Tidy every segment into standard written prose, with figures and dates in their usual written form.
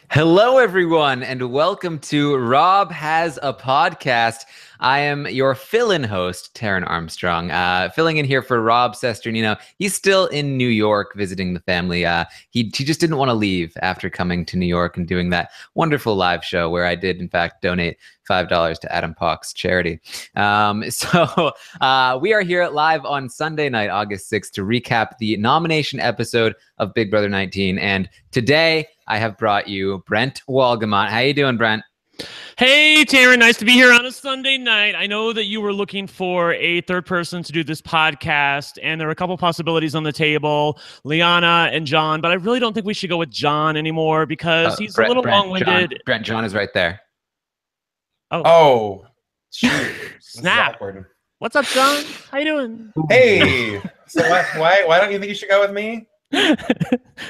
Hello, everyone, and welcome to Rob Has a Podcast. I am your fill-in host, Taran Armstrong, filling in here for Rob Sesternino. He's still in New York visiting the family. He just didn't want to leave after coming to New York and doing that wonderful live show where I did, in fact, donate $5 to Adam Pock's charity. So we are here live on Sunday night, August 6th, to recap the nomination episode of Big Brother 19. And today, I have brought you Brent Wolgamott. How you doing, Brent? Hey, Taran. Nice to be here on a Sunday night. I know that you were looking for a third person to do this podcast, and there are a couple possibilities on the table, Liana and John, but I really don't think we should go with John anymore because he's a little long-winded. John is right there. Oh, shoot. Snap. What's up, John? How you doing? Hey. So why don't you think you should go with me?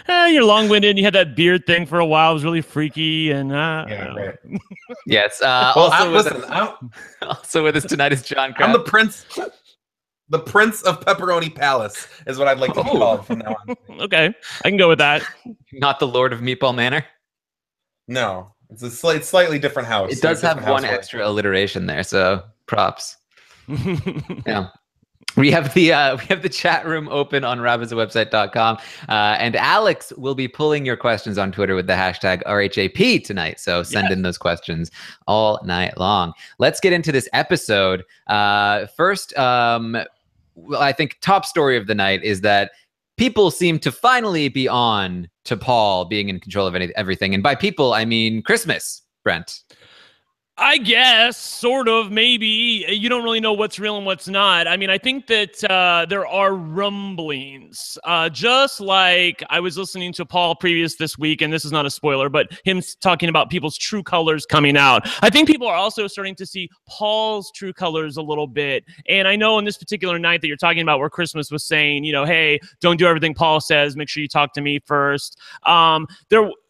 You're long-winded. You had that beard thing for a while. It was really freaky. And yeah, right. Yes. Also with us tonight is John Kraft. I'm the prince of Pepperoni Palace is what I'd like to be called from now on. Okay, I can go with that. Not the Lord of Meatball Manor. No, it's a slightly different house. It does have one extra alliteration there, so props. Yeah. We have the chat room open on rabbitzawebsite.com, and Alex will be pulling your questions on Twitter with the hashtag RHAP tonight. So send in those questions all night long. Let's get into this episode. First, I think top story of the night is that people seem to finally be on to Paul being in control of everything, and by people I mean Christmas, Brent. I guess, sort of, maybe. You don't really know what's real and what's not. I mean, I think that there are rumblings. Just like I was listening to Paul previous this week, and this is not a spoiler, but him talking about people's true colors coming out. I think people are also starting to see Paul's true colors a little bit. And I know on this particular night that you're talking about where Christmas was saying, you know, hey, don't do everything Paul says. Make sure you talk to me first.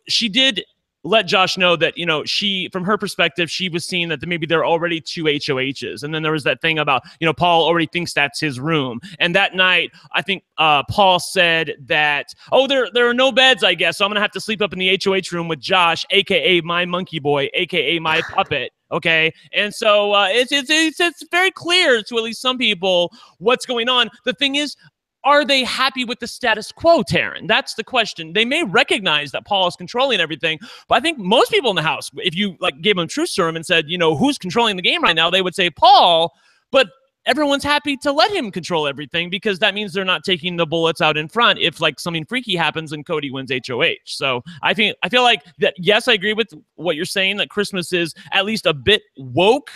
She did let Josh know that, you know, from her perspective, she was seeing that maybe there are already two HOHs. And then there was that thing about, you know, Paul already thinks that's his room. And that night, I think Paul said that, there are no beds, I guess. So I'm going to have to sleep up in the HOH room with Josh, a.k.a. my monkey boy, a.k.a. my puppet. Okay. And so it's very clear to at least some people what's going on. The thing is, are they happy with the status quo, Taran? That's the question. They may recognize that Paul is controlling everything, but I think most people in the house, if you gave them truth serum and said, you know, who's controlling the game right now, they would say Paul, but everyone's happy to let him control everything because that means they're not taking the bullets out in front if something freaky happens and Cody wins HOH. So I feel like that, yes, I agree with what you're saying, that Christmas is at least a bit woke,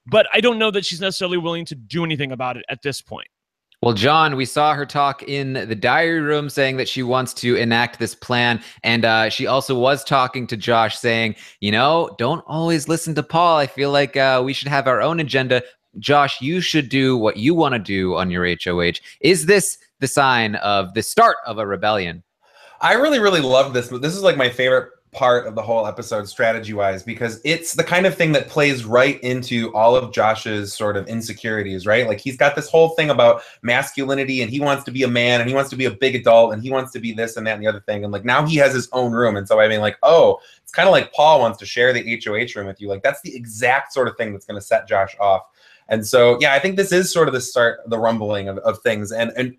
but I don't know that she's necessarily willing to do anything about it at this point. Well, John, we saw her talk in the diary room saying that she wants to enact this plan. And she also was talking to Josh saying, you know, don't always listen to Paul. I feel like we should have our own agenda. Josh, you should do what you want to do on your HOH. Is this the sign of the start of a rebellion? I really, really love this. This is like my favorite part of the whole episode strategy-wise, because it's the kind of thing that plays right into all of Josh's sort of insecurities, right? Like he's got this whole thing about masculinity and he wants to be a man and he wants to be a big adult and he wants to be this and that and the other thing. And like now he has his own room. And so I mean, like, oh, it's kind of like Paul wants to share the HOH room with you. Like that's the exact sort of thing that's going to set Josh off. And so, yeah, I think this is sort of the start, the rumbling of things. And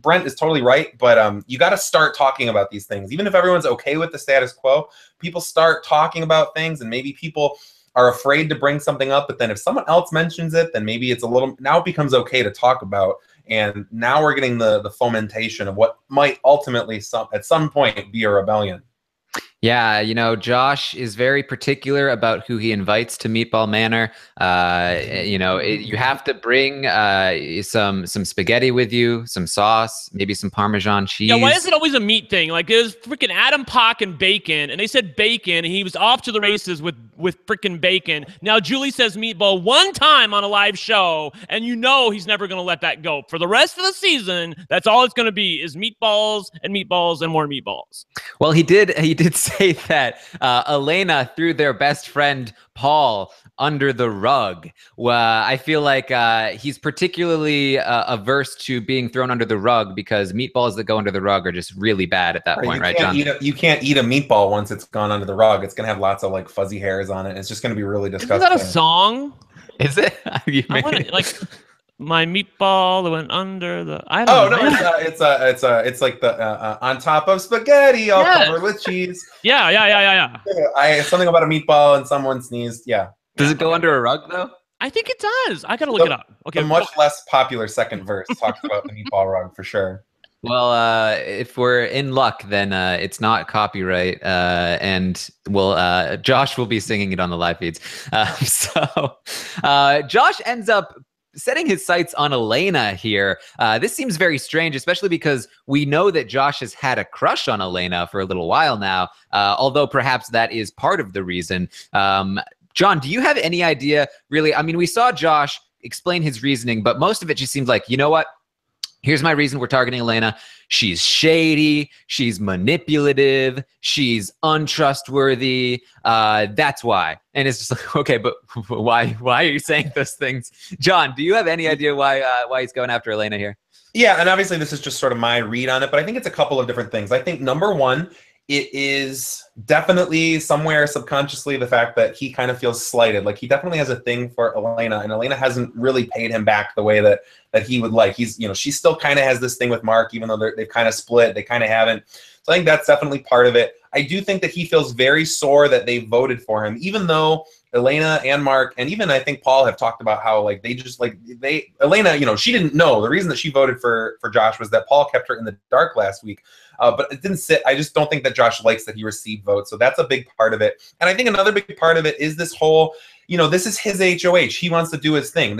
Brent is totally right, but you got to start talking about these things. Even if everyone's okay with the status quo, people start talking about things, and maybe people are afraid to bring something up. But then if someone else mentions it, then maybe now it becomes okay to talk about. And now we're getting the fomentation of what might ultimately at some point be a rebellion. Yeah, you know, Josh is very particular about who he invites to Meatball Manor. You know, you have to bring some spaghetti with you, some sauce, maybe some Parmesan cheese. Yeah, why is it always a meat thing? Like, it was freaking Adam Pock and bacon, and they said bacon, and he was off to the races with freaking bacon. Now, Julie says meatball one time on a live show, and you know he's never going to let that go. For the rest of the season, that's all it's going to be is meatballs and more meatballs. Well, he did say say that Elena threw their best friend Paul under the rug. I feel like he's particularly averse to being thrown under the rug because meatballs that go under the rug are just really bad at that point, right, John? You can't eat a meatball once it's gone under the rug. It's gonna have lots of like fuzzy hairs on it. It's just gonna be really disgusting. Isn't that a song? Is it? Like my meatball that went under the. I don't know. It's like the on top of spaghetti, all covered with cheese. Yeah. Something about a meatball and someone sneezed. Yeah. Does it go under a rug though? I think it does. I gotta look it up. Okay. The much less popular second verse talks about the meatball rug for sure. Well, if we're in luck, then it's not copyright, and Josh will be singing it on the live feeds. So Josh ends up setting his sights on Elena here. This seems very strange, especially because we know that Josh has had a crush on Elena for a little while now, although perhaps that is part of the reason. John, do you have any idea, really? I mean, we saw Josh explain his reasoning, but most of it just seems like, you know what? Here's my reason we're targeting Elena. She's shady. She's manipulative. She's untrustworthy. That's why. And it's just like, okay, but why are you saying those things? John, do you have any idea why he's going after Elena here? Yeah, and obviously this is just sort of my read on it, but I think it's a couple of different things. I think number one, it is definitely somewhere subconsciously the fact that he kind of feels slighted. Like he definitely has a thing for Elena, and Elena hasn't really paid him back the way that he would like. She still kind of has this thing with Mark, even though they've kind of split. They kind of haven't. So I think that's definitely part of it. I do think that he feels very sore that they voted for him, even though Elena and Mark, and even I think Paul have talked about how like Elena, she didn't know. The reason that she voted for Josh was that Paul kept her in the dark last week. But it didn't sit. I just don't think that Josh likes that he received votes. So that's a big part of it. And I think another big part of it is this whole, this is his HOH. He wants to do his thing.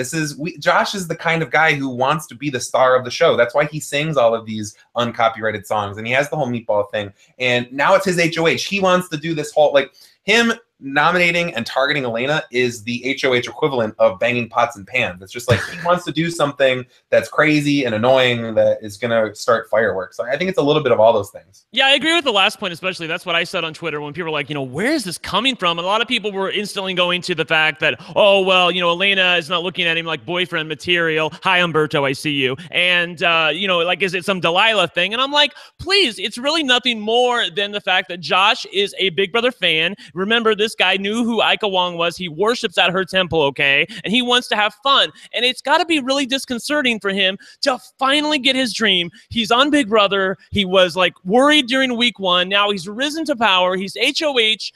Josh is the kind of guy who wants to be the star of the show. That's why he sings all of these uncopyrighted songs, and he has the whole meatball thing. And now it's his HOH. He wants to do this whole, like, him nominating and targeting Elena is the HOH equivalent of banging pots and pans. It's just like he wants to do something that's crazy and annoying that is going to start fireworks. So I think it's a little bit of all those things. Yeah, I agree with the last point, especially. That's what I said on Twitter when people were like, where is this coming from? And a lot of people were instantly going to the fact that, oh, well, Elena is not looking at him like boyfriend material. Hi, Umberto, I see you. And, like, is it some Delilah thing? And I'm like, please, it's really nothing more than the fact that Josh is a Big Brother fan. Remember, this guy knew who Ika Wong was. He worships at her temple, okay? And he wants to have fun. And it's got to be really disconcerting for him to finally get his dream. He's on Big Brother. He was, like, worried during week one. Now he's risen to power. He's HOH.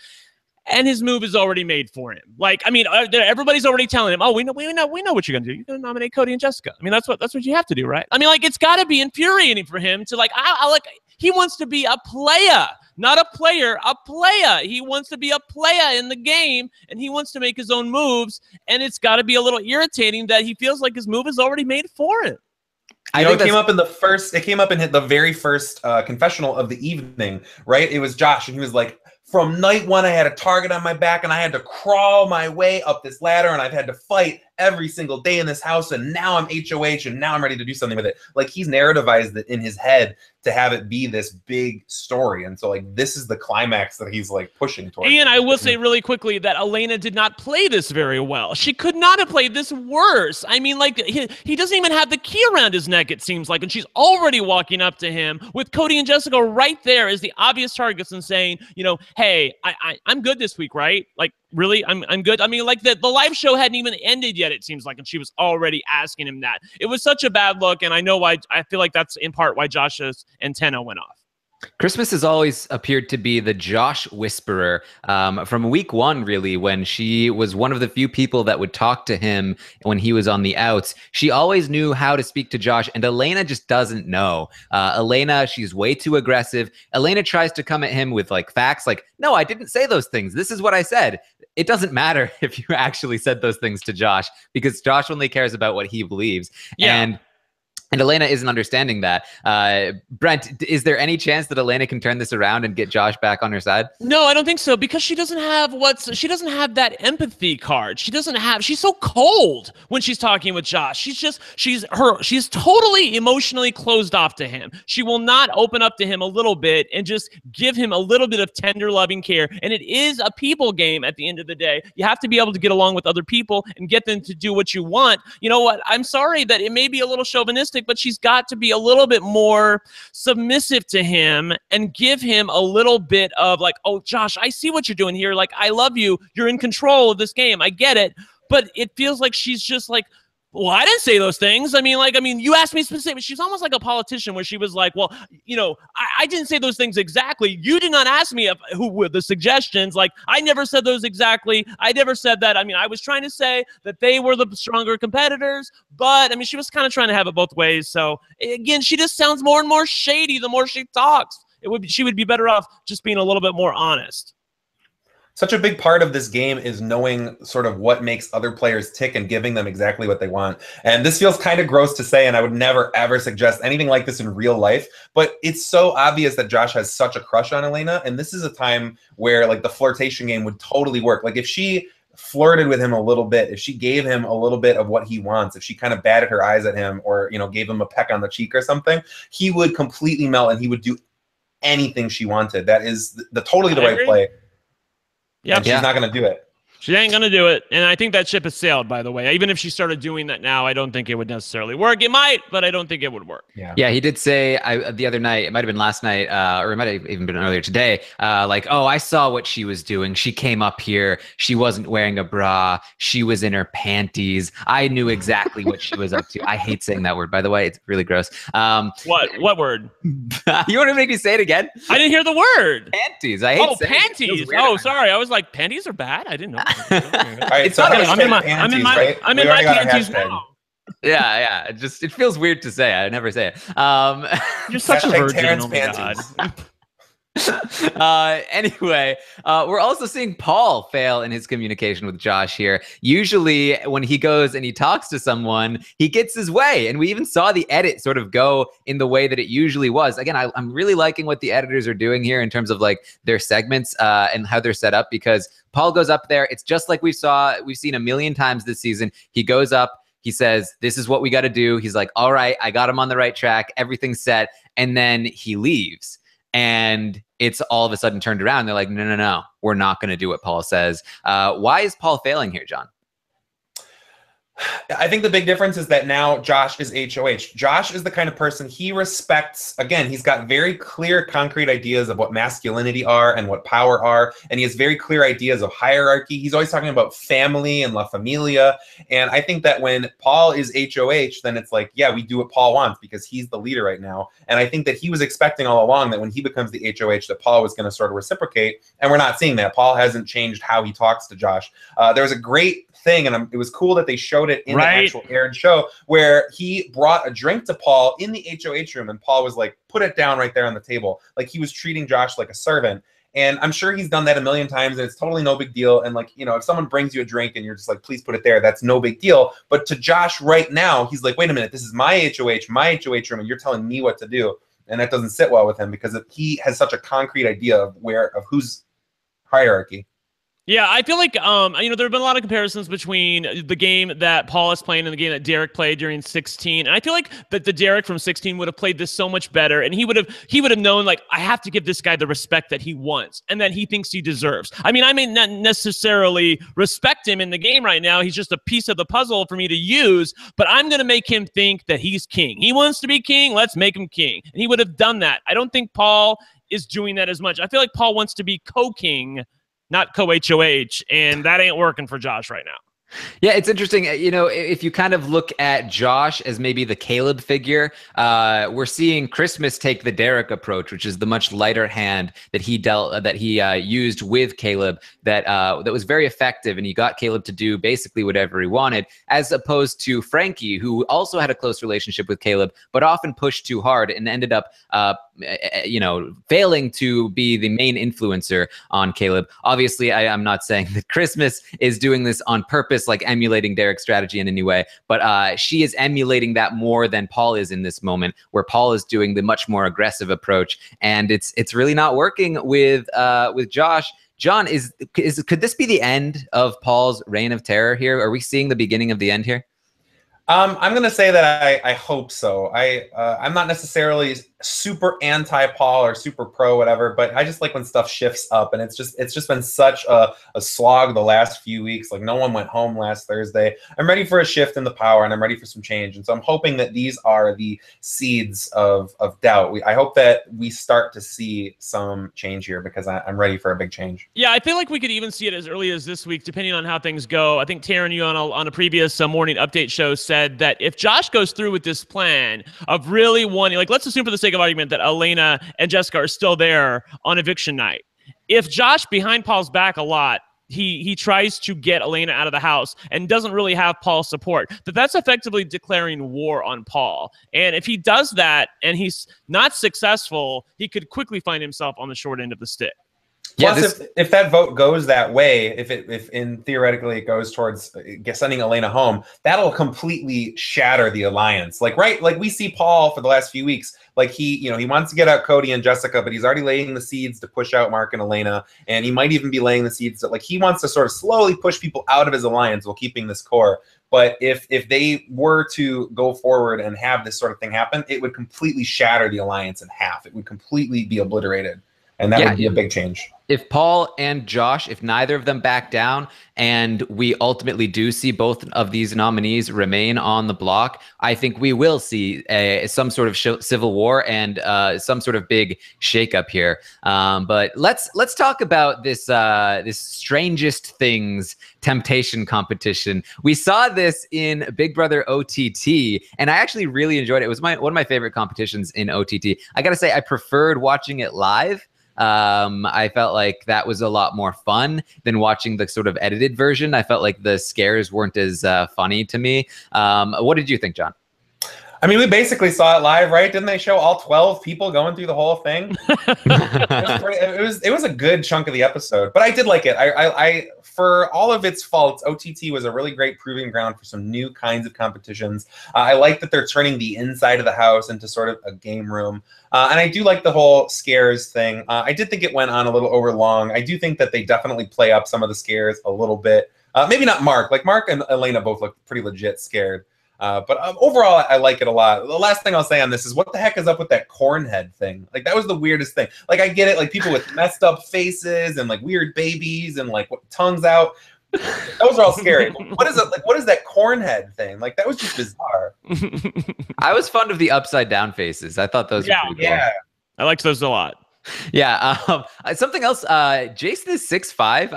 And his move is already made for him. Like, I mean, everybody's already telling him, oh, we know what you're going to do. You're going to nominate Cody and Jessica. I mean, that's what you have to do, right? I mean, like, it's got to be infuriating for him to, like, he wants to be a player. Not a player, a player. He wants to be a player in the game, and he wants to make his own moves, and it's got to be a little irritating that he feels like his move is already made for him. It came up in the very first confessional of the evening, right? It was Josh, and he was like, from night one, I had a target on my back, and I had to crawl my way up this ladder, and I've had to fight every single day in this house, and now I'm HOH, and now I'm ready to do something with it. Like, he's narrativized it in his head to have it be this big story. And so, like, this is the climax that he's, like, pushing towards. And I will say really quickly that Elena did not play this very well. She could not have played this worse. I mean, like, he doesn't even have the key around his neck, it seems like, and she's already walking up to him with Cody and Jessica right there as the obvious targets and saying, hey, I'm good this week, right? Like, really? I'm good. I mean, like, the live show hadn't even ended yet, it seems like, and she was already asking him that. It was such a bad look, and I know why. I feel like that's in part why Josh's antenna went off. Christmas has always appeared to be the Josh whisperer from week one, really, when she was one of the few people that would talk to him when he was on the outs. She always knew how to speak to Josh, and Elena just doesn't know. Elena, she's way too aggressive. Elena tries to come at him with, like, facts, like, no, I didn't say those things. This is what I said. It doesn't matter if you actually said those things to Josh, because Josh only cares about what he believes. Yeah. And And Elena isn't understanding that. Brent, is there any chance that Elena can turn this around and get Josh back on her side? No, I don't think so, because she doesn't have that empathy card. She's so cold when she's talking with Josh. She's totally emotionally closed off to him. She will not open up to him a little bit and just give him a little bit of tender, loving care. And it is a people game at the end of the day. You have to be able to get along with other people and get them to do what you want. You know what? I'm sorry that it may be a little chauvinistic, but she's got to be a little bit more submissive to him and give him a little bit of like, oh, Josh, I see what you're doing here. Like, I love you. You're in control of this game. I get it. But it feels like she's just like, well, I didn't say those things. I mean, you asked me specifically. She's almost like a politician where she was like, well, I didn't say those things exactly. You did not ask me who were the suggestions. Like, I never said those exactly. I never said that. I mean, I was trying to say that they were the stronger competitors, but I mean, she was kind of trying to have it both ways. So again, she just sounds more and more shady the more she talks. She would be better off just being a little bit more honest. Such a big part of this game is knowing sort of what makes other players tick and giving them exactly what they want. And this feels kind of gross to say, and I would never, ever suggest anything like this in real life. But it's so obvious that Josh has such a crush on Elena. And this is a time where like the flirtation game would totally work. Like if she flirted with him a little bit, if she gave him a little bit of what he wants, if she kind of batted her eyes at him or, gave him a peck on the cheek or something, he would completely melt and he would do anything she wanted. That is totally the right play. Yeah, she's not going to do it. She ain't going to do it. And I think that ship has sailed, by the way. Even if she started doing that now, I don't think it would necessarily work. It might, but I don't think it would work. Yeah, he did say the other night, it might have been last night, or it might have even been earlier today, like, oh, I saw what she was doing. She came up here. She wasn't wearing a bra. She was in her panties. I knew exactly what she was up to. I hate saying that word, by the way. It's really gross. What word? You want to make me say it again? I didn't hear the word. Panties. I hate saying panties. Oh, sorry. I was like, panties are bad? I didn't know. All right, so I'm in my panties now. Yeah. It feels weird to say. I never say it. You're such a virgin. Oh my God. Anyway, we're also seeing Paul fail in his communication with Josh here. Usually when he goes and he talks to someone, he gets his way. And we even saw the edit sort of go in the way that it usually was. Again, I'm really liking what the editors are doing here in terms of like their segments and how they're set up, because Paul goes up there. It's just like we've seen a million times this season. He goes up, he says, this is what we got to do. He's like, all right, I got him on the right track. Everything's set. And then he leaves. And it's all of a sudden turned around. They're like, no, we're not going to do what Paul says. Why is Paul failing here, John? I think the big difference is that now Josh is HOH. Josh is the kind of person he respects. Again, he's got very clear, concrete ideas of what masculinity are and what power are. And he has very clear ideas of hierarchy. He's always talking about family and La Familia. And I think that when Paul is HOH, then it's like, yeah, we do what Paul wants because he's the leader right now. And I think that he was expecting all along that when he becomes the HOH, that Paul was going to sort of reciprocate. And we're not seeing that. Paul hasn't changed how he talks to Josh. There was a great thing, and it was cool that they showed it in the actual aired show, where he brought a drink to Paul in the HOH room, and Paul was like, put it down right there on the table. Like he was treating Josh like a servant. And I'm sure he's done that a million times, and it's totally no big deal. And like, if someone brings you a drink and you're just like, please put it there, that's no big deal. But to Josh right now, he's like, wait a minute, this is my HOH room, and you're telling me what to do. And that doesn't sit well with him because he has such a concrete idea of whose hierarchy. Yeah, I feel like, there have been a lot of comparisons between the game that Paul is playing and the game that Derek played during 16. And I feel like that the Derek from 16 would have played this so much better. And he would have known, like, I have to give this guy the respect that he wants and that he thinks he deserves. I mean, I may not necessarily respect him in the game right now. He's just a piece of the puzzle for me to use. But I'm going to make him think that he's king. He wants to be king. Let's make him king. And he would have done that. I don't think Paul is doing that as much. I feel like Paul wants to be co-king, not co-HOH, and that ain't working for Josh right now. Yeah, it's interesting. If you kind of look at Josh as maybe the Caleb figure, we're seeing Christmas take the Derek approach, which is the much lighter hand that he used with Caleb that was very effective, and he got Caleb to do basically whatever he wanted, as opposed to Frankie, who also had a close relationship with Caleb, but often pushed too hard and ended up failing to be the main influencer on Caleb. Obviously, I'm not saying that Christmas is doing this on purpose. just like emulating Derek's strategy in any way, but she is emulating that more than Paul is in this moment, where Paul is doing the much more aggressive approach, and it's really not working with Josh. John, could this be the end of Paul's reign of terror here? Are we seeing the beginning of the end here? I'm going to say that I hope so. I'm not necessarily super anti-Paul or super pro whatever, but I just like when stuff shifts up, and it's just been such a slog the last few weeks. Like, no one went home last Thursday. I'm ready for a shift in the power, and I'm ready for some change. And so I'm hoping that these are the seeds of doubt. I hope that we start to see some change here, because I'm ready for a big change. Yeah, I feel like we could even see it as early as this week, depending on how things go. I think Taran, you on a previous morning update show said that if Josh goes through with this plan of really wanting, like, let's assume for the sake of argument that Elena and Jessica are still there on eviction night. If Josh, behind Paul's back a lot, he tries to get Elena out of the house and doesn't really have Paul's support, that's effectively declaring war on Paul. And if he does that and he's not successful, he could quickly find himself on the short end of the stick. Plus, if that vote goes that way, if in theoretically it goes towards sending Elena home, that'll completely shatter the alliance. Like we see Paul for the last few weeks, like he wants to get out Cody and Jessica, but he's already laying the seeds to push out Mark and Elena, and he might even be laying the seeds that, like, he wants to sort of slowly push people out of his alliance while keeping this core. But if they were to go forward and have this sort of thing happen, it would completely shatter the alliance in half. It would completely be obliterated. And that would be a big change. If Paul and Josh, if neither of them back down, and we ultimately do see both of these nominees remain on the block, I think we will see some sort of civil war and some sort of big shakeup here. But let's talk about this strangest things temptation competition. We saw this in Big Brother OTT, and I actually really enjoyed it. It was one of my favorite competitions in OTT. I gotta say, I preferred watching it live. I felt like that was a lot more fun than watching the sort of edited version. I felt like the scares weren't as funny to me. What did you think, John? I mean, we basically saw it live, right? Didn't they show all 12 people going through the whole thing? It was a good chunk of the episode, but I did like it. I for all of its faults, OTT was a really great proving ground for some new kinds of competitions. I like that they're turning the inside of the house into sort of a game room. And I do like the whole scares thing. I did think it went on a little over long. I do think that they definitely play up some of the scares a little bit. Maybe not Mark. Like, Mark and Elena both look pretty legit scared. But overall, I like it a lot. The last thing I'll say on this is, what the heck is up with that corn head thing? Like, that was the weirdest thing. Like, I get it, like, people with messed up faces and like weird babies and like tongues out. Those are all scary. What is it? Like, what is that corn head thing? Like, that was just bizarre. I was fond of the upside down faces. I thought those were pretty cool. Yeah. I liked those a lot. Yeah. Something else. Jason is 6'5".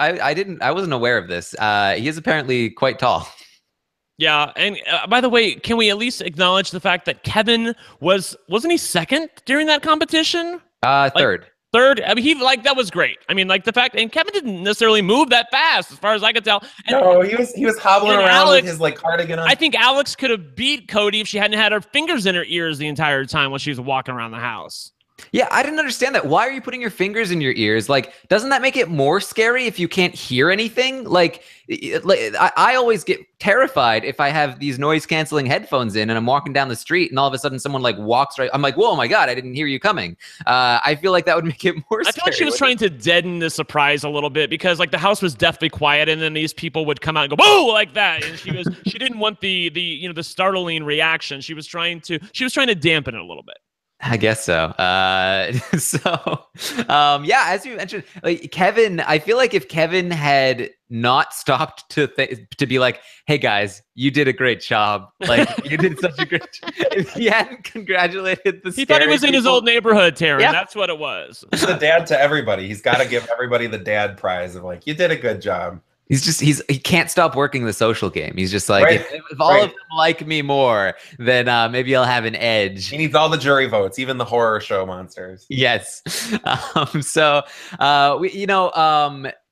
I wasn't aware of this. He is apparently quite tall. Yeah, and by the way, can we at least acknowledge the fact that Kevin wasn't he second during that competition? Third. Third. I mean, that was great. I mean, like, the fact, and Kevin didn't necessarily move that fast, as far as I could tell. And, no, he was hobbling around with his like cardigan on. I think Alex could have beat Cody if she hadn't had her fingers in her ears the entire time while she was walking around the house. Yeah, I didn't understand that. Why are you putting your fingers in your ears? Like, doesn't that make it more scary if you can't hear anything? Like I always get terrified if I have these noise-canceling headphones in and I'm walking down the street and all of a sudden someone like walks right. I'm like, whoa, my God, I didn't hear you coming. I feel like that would make it more scary. I feel like she was trying to deaden the surprise a little bit, because like the house was deathly quiet and then these people would come out and go, "Whoa!" like that. And she didn't want the startling reaction. She was trying to dampen it a little bit. I guess so. Yeah, as you mentioned, like Kevin, I feel like if Kevin had not stopped to be like, "Hey guys, you did a great job. Like, you did such a great job." If he hadn't congratulated he thought he was in his old neighborhood, Taran. Yeah. That's what it was. He's the dad to everybody. He's got to give everybody the dad prize of like, "You did a good job." He can't stop working the social game. He's just like, if all of them like me more, then maybe I'll have an edge. He needs all the jury votes, even the horror show monsters. Yes.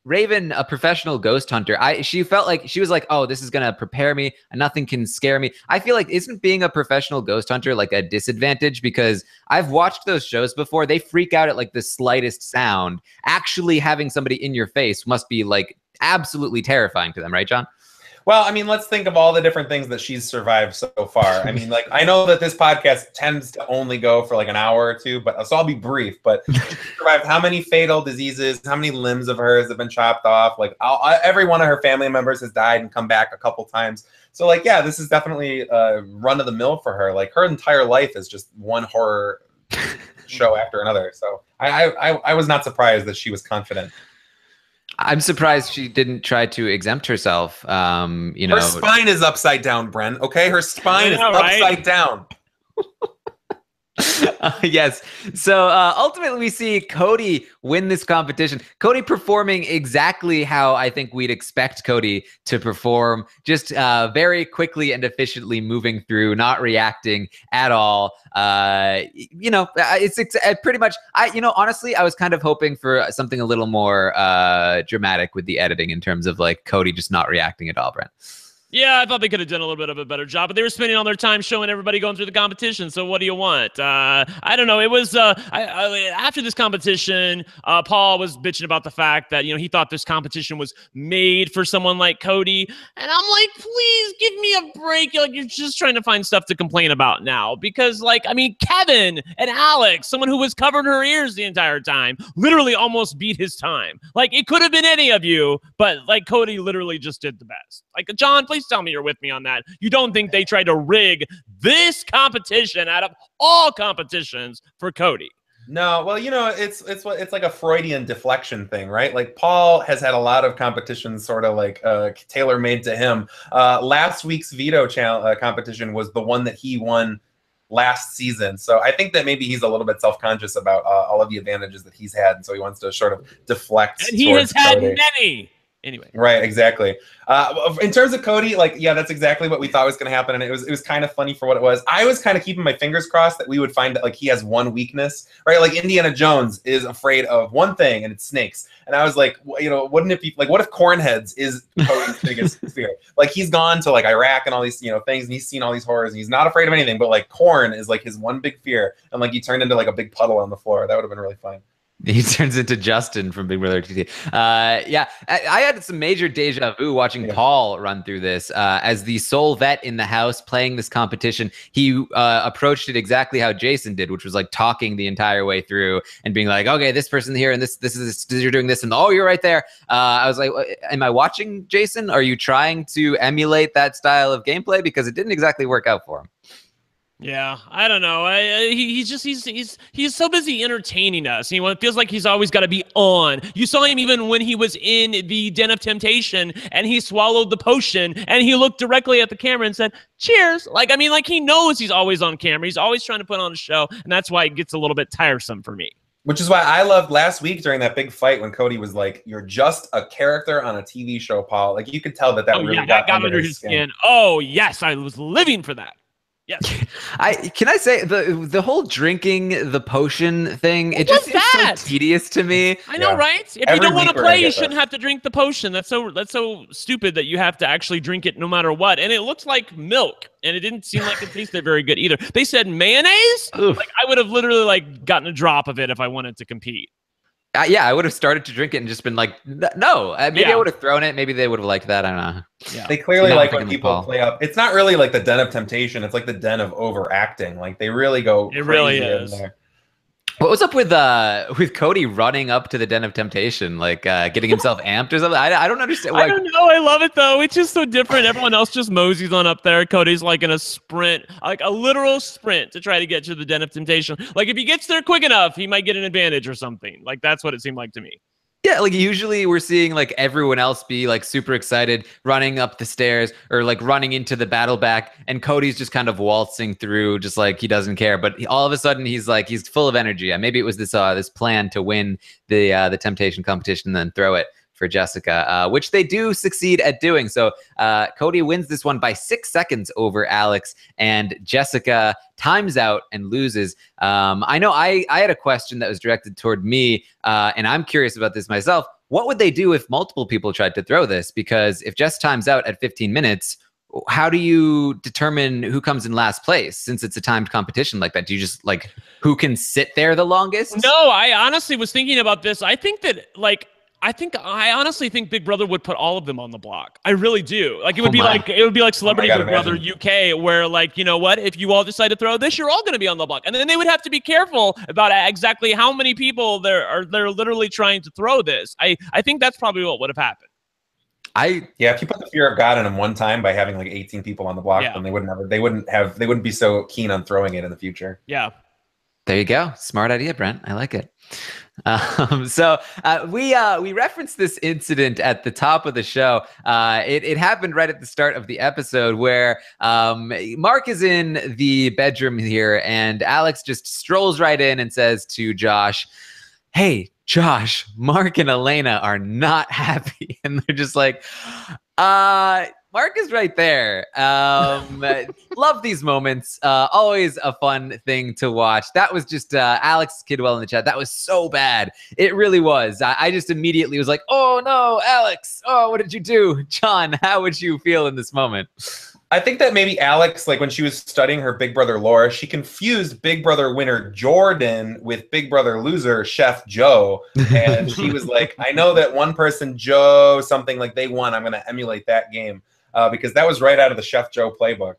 Raven, a professional ghost hunter, she felt like she was like, "Oh, this is gonna prepare me. Nothing can scare me." I feel like, isn't being a professional ghost hunter like a disadvantage? Because I've watched those shows before. They freak out at like the slightest sound. Actually having somebody in your face must be like absolutely terrifying to them, right, John? Well, I mean, let's think of all the different things that she's survived so far. I mean, like, I know that this podcast tends to only go for like an hour or two, but so I'll be brief. But she survived how many fatal diseases? How many limbs of hers have been chopped off? Like, every one of her family members has died and come back a couple times. So, like, yeah, this is definitely run of the mill for her. Like, her entire life is just one horror show after another. So, I was not surprised that she was confident. I'm surprised she didn't try to exempt herself. Her spine is upside down, Brent. Okay, her spine is upside down. Yes. So ultimately, we see Cody win this competition. Cody performing exactly how I think we'd expect Cody to perform, just very quickly and efficiently moving through, not reacting at all. It's pretty much. Honestly, I was kind of hoping for something a little more dramatic with the editing in terms of like Cody just not reacting at all, Brent. Yeah, I thought they could have done a little bit of a better job, but they were spending all their time showing everybody going through the competition. So what do you want? I don't know. It was after this competition, Paul was bitching about the fact that, he thought this competition was made for someone like Cody. And I'm like, please give me a break. You're just trying to find stuff to complain about now. Because, Kevin and Alex, someone who was covering her ears the entire time, literally almost beat his time. It could have been any of you, but, Cody literally just did the best. John, please tell me you're with me on that. You don't think they tried to rig this competition out of all competitions for Cody? No, well, it's like a Freudian deflection thing, right? Like Paul has had a lot of competitions sort of tailor-made to him. Last week's veto competition was the one that he won last season. So I think that maybe he's a little bit self-conscious about all of the advantages that he's had. And so he wants to sort of deflect. And he has had many. Anyway. Right, exactly. In terms of Cody, that's exactly what we thought was going to happen, and it was kind of funny for what it was. I was kind of keeping my fingers crossed that we would find that he has one weakness, right? Like Indiana Jones is afraid of one thing, and it's snakes. And I was like, wouldn't it be what if cornheads is Cody's biggest fear? He's gone to Iraq and all these things, and he's seen all these horrors, and he's not afraid of anything, but corn is his one big fear, and he turned into a big puddle on the floor. That would have been really fun. He turns into Justin from Big Brother TT. I had some major deja vu watching Paul run through this. As the sole vet in the house playing this competition, he approached it exactly how Jason did, which was talking the entire way through and being like, okay, this person here and this is you're doing this and oh, you're right there. I was like, am I watching Jason? Are you trying to emulate that style of gameplay? Because it didn't exactly work out for him. Yeah, I don't know. He's so busy entertaining us. It feels like he's always got to be on. You saw him even when he was in the Den of Temptation and he swallowed the potion and he looked directly at the camera and said, cheers. He knows he's always on camera. He's always trying to put on a show. And that's why it gets a little bit tiresome for me. Which is why I loved last week during that big fight when Cody was like, you're just a character on a TV show, Paul. You could tell that really got under his skin. Oh, yes. I was living for that. Yes. Can I say the whole drinking the potion thing? It just seems so tedious to me. I know, right? If you don't want to play, you shouldn't have to drink the potion. That's so stupid that you have to actually drink it no matter what. And it looks like milk, and it didn't seem like it tasted very good either. They said mayonnaise. I would have literally gotten a drop of it if I wanted to compete. I would have started to drink it and just been like, no. Maybe I would have thrown it. Maybe they would have liked that. I don't know. Yeah. They clearly like when people play up. It's not really like the Den of Temptation. It's like the Den of overacting. They really go crazy. It really is. In there. What was up with Cody running up to the Den of Temptation, getting himself amped or something? I don't understand. I don't know. I love it though. It's just so different. Everyone else just moseys on up there. Cody's in a sprint, a literal sprint to try to get to the Den of Temptation. If he gets there quick enough, he might get an advantage or something. That's what it seemed like to me. Yeah, usually we're seeing everyone else be super excited, running up the stairs or running into the battle back, and Cody's just kind of waltzing through, just he doesn't care. But all of a sudden he's full of energy. Maybe it was this plan to win the temptation competition, and then throw it for Jessica, which they do succeed at doing. So Cody wins this one by 6 seconds over Alex, and Jessica times out and loses. I know I had a question that was directed toward me, and I'm curious about this myself. What would they do if multiple people tried to throw this? Because if Jess times out at 15 minutes, how do you determine who comes in last place since it's a timed competition like that? Do you just who can sit there the longest? No, I honestly was thinking about this. I think that I honestly think Big Brother would put all of them on the block. I really do. Like it would be like Celebrity Big Brother UK, where like, you know what, if you all decide to throw this, you're all going to be on the block, and then they would have to be careful about exactly how many people they're literally trying to throw this. I think that's probably what would have happened. If you put the fear of God in them one time by having like 18 people on the block, then they wouldn't be so keen on throwing it in the future. Yeah. There you go. Smart idea, Brent. I like it. We referenced this incident at the top of the show. It happened right at the start of the episode where Mark is in the bedroom here, and Alex just strolls right in and says to Josh, "Hey, Josh, Mark and Elena are not happy." And they're just like, Mark is right there. Love these moments. Always a fun thing to watch. That was just Alex Kidwell in the chat. That was so bad. It really was. I just immediately was like, oh no, Alex. Oh, what did you do? John, how would you feel in this moment? I think that maybe Alex, like when she was studying her Big Brother lore, she confused Big Brother winner Jordan with Big Brother loser Chef Joe. And she was like, I know that one person, Joe, something like they won. I'm going to emulate that game. Because that was right out of the Chef Joe playbook.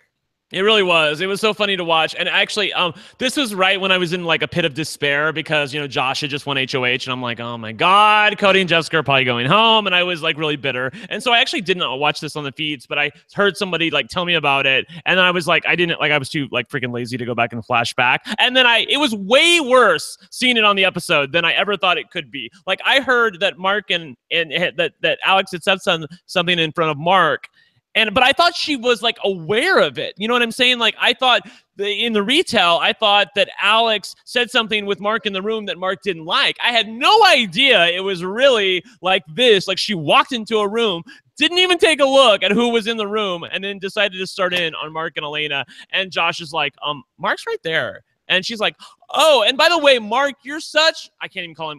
It really was. It was so funny to watch. And actually, this was right when I was in like a pit of despair because, you know, Josh had just won HOH. And I'm like, oh my God, Cody and Jessica are probably going home. And I was like really bitter. And so I actually didn't watch this on the feeds, but I heard somebody like tell me about it. And then I was like, I was too like freaking lazy to go back and flash back. And then it was way worse seeing it on the episode than I ever thought it could be. Like I heard that Mark and that Alex had said something in front of Mark. But I thought she was like aware of it. You know what I'm saying? Like I thought in the retell, I thought that Alex said something with Mark in the room that Mark didn't like. I had no idea it was really like this. Like she walked into a room, didn't even take a look at who was in the room, and then decided to start in on Mark and Elena. And Josh is like, Mark's right there. And she's like, oh, and by the way, Mark, you're such, I can't even call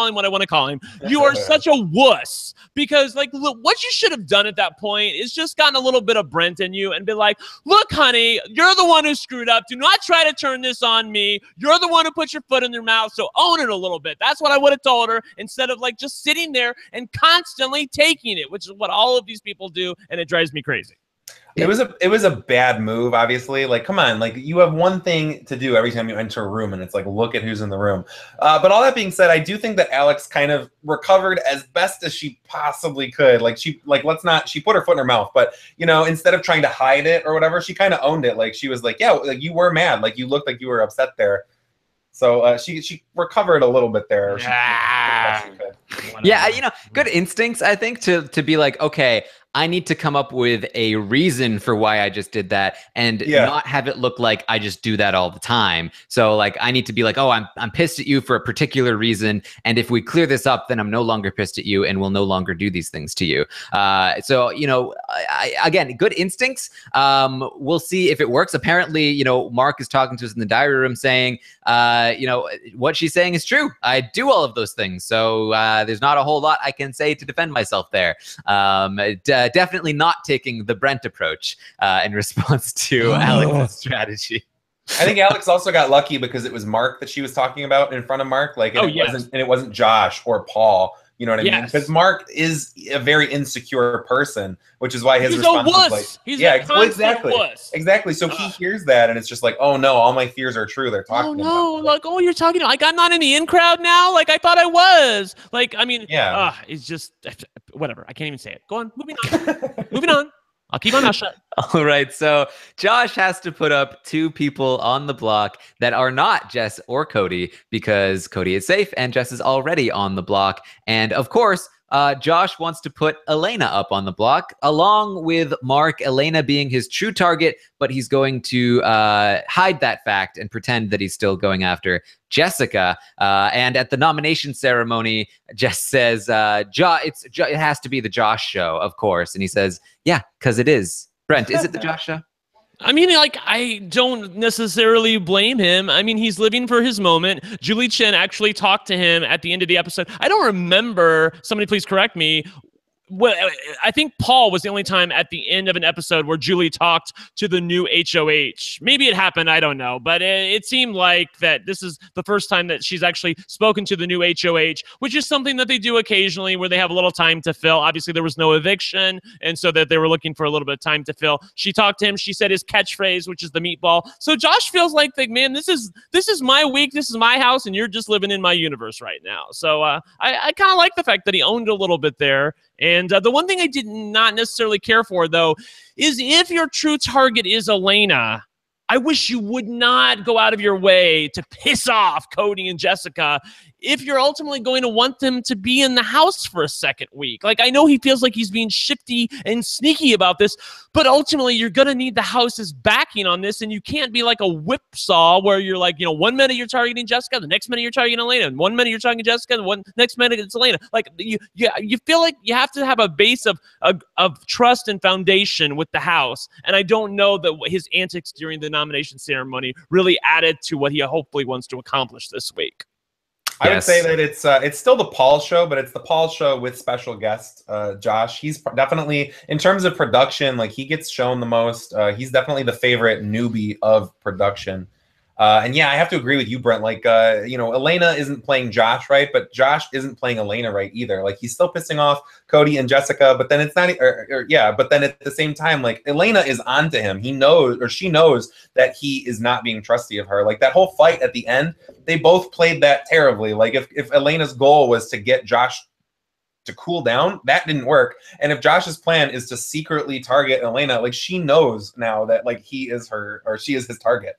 him what I want to call him. You are such a wuss. Because, like, look, what you should have done at that point is just gotten a little bit of Brent in you and be like, look, honey, you're the one who screwed up. Do not try to turn this on me. You're the one who put your foot in your mouth, so own it a little bit. That's what I would have told her instead of, like, just sitting there and constantly taking it, which is what all of these people do, and it drives me crazy. It was a bad move, obviously. Like, come on, like you have one thing to do every time you enter a room, and it's like, look at who's in the room. But all that being said, I do think that Alex kind of recovered as best as she possibly could. Like she put her foot in her mouth, but you know, instead of trying to hide it or whatever, she kind of owned it. Like she was like, yeah, like you were mad, like you looked like you were upset there. So she recovered a little bit there. Yeah, you know, good instincts, I think, to be like, okay, I need to come up with a reason for why I just did that and not have it look like I just do that all the time. So like, I need to be like, oh, I'm pissed at you for a particular reason. And if we clear this up, then I'm no longer pissed at you and will no longer do these things to you. So, you know, again, good instincts. We'll see if it works. Apparently, you know, Mark is talking to us in the diary room saying, you know, what she's saying is true. I do all of those things. So there's not a whole lot I can say to defend myself there. Definitely not taking the Brent approach in response to Alex's strategy. I think Alex also got lucky because it was Mark that she was talking about in front of Mark. Like, it wasn't Josh or Paul. You know what I mean? Because Mark is a very insecure person, which is why his response is like, exactly. So he hears that, and it's just like, oh no, all my fears are true. They're talking. Oh no, like, oh, you're talking. Like, I'm not in the in crowd now. Like I thought I was. Like, I mean, it's just whatever. I can't even say it. Go on, moving on. Moving on. I'll keep my mouth shut. All right. So Josh has to put up 2 people on the block that are not Jess or Cody because Cody is safe and Jess is already on the block. And of course, Josh wants to put Elena up on the block along with Mark, Elena being his true target, but he's going to hide that fact and pretend that he's still going after Jessica. And at the nomination ceremony, Jess says, it has to be the Josh show, of course. And he says, yeah, because it is. Brent, is it the Josh show? I mean, like, I don't necessarily blame him. I mean, he's living for his moment. Julie Chen actually talked to him at the end of the episode. I don't remember, somebody please correct me, well, I think Paul was the only time at the end of an episode where Julie talked to the new HOH. Maybe it happened, I don't know, but it seemed like that this is the first time that she's actually spoken to the new HOH, which is something that they do occasionally where they have a little time to fill. Obviously, there was no eviction, and so that they were looking for a little bit of time to fill. She talked to him. She said his catchphrase, which is the meatball. So Josh feels like, man, this is my week. This is my house, and you're just living in my universe right now. So I kind of like the fact that he owned a little bit there. And the one thing I did not necessarily care for, though, is if your true target is Elena, I wish you would not go out of your way to piss off Cody and Jessica if you're ultimately going to want them to be in the house for a second week. Like, I know he feels like he's being shifty and sneaky about this, but ultimately you're going to need the house's backing on this, and you can't be like a whipsaw where you're like, 1 minute you're targeting Jessica, the next minute you're targeting Elena, and 1 minute you're targeting Jessica, and next minute it's Elena. Like, you feel like you have to have a base of trust and foundation with the house, and I don't know that his antics during the nomination ceremony really added to what he hopefully wants to accomplish this week. I would say that it's still the Paul show, but it's the Paul show with special guest Josh. He's definitely, in terms of production, like, he gets shown the most. He's definitely the favorite newbie of production. And yeah, I have to agree with you, Brent. Like, Elena isn't playing Josh right, but Josh isn't playing Elena right either. Like, he's still pissing off Cody and Jessica, but then it's not, but then at the same time, like, Elena is onto him. He knows, or she knows, that he is not being trusty of her. Like, that whole fight at the end, they both played that terribly. Like, if Elena's goal was to get Josh to cool down, that didn't work. And if Josh's plan is to secretly target Elena, like, she knows now that, like, he is her, or she is his target.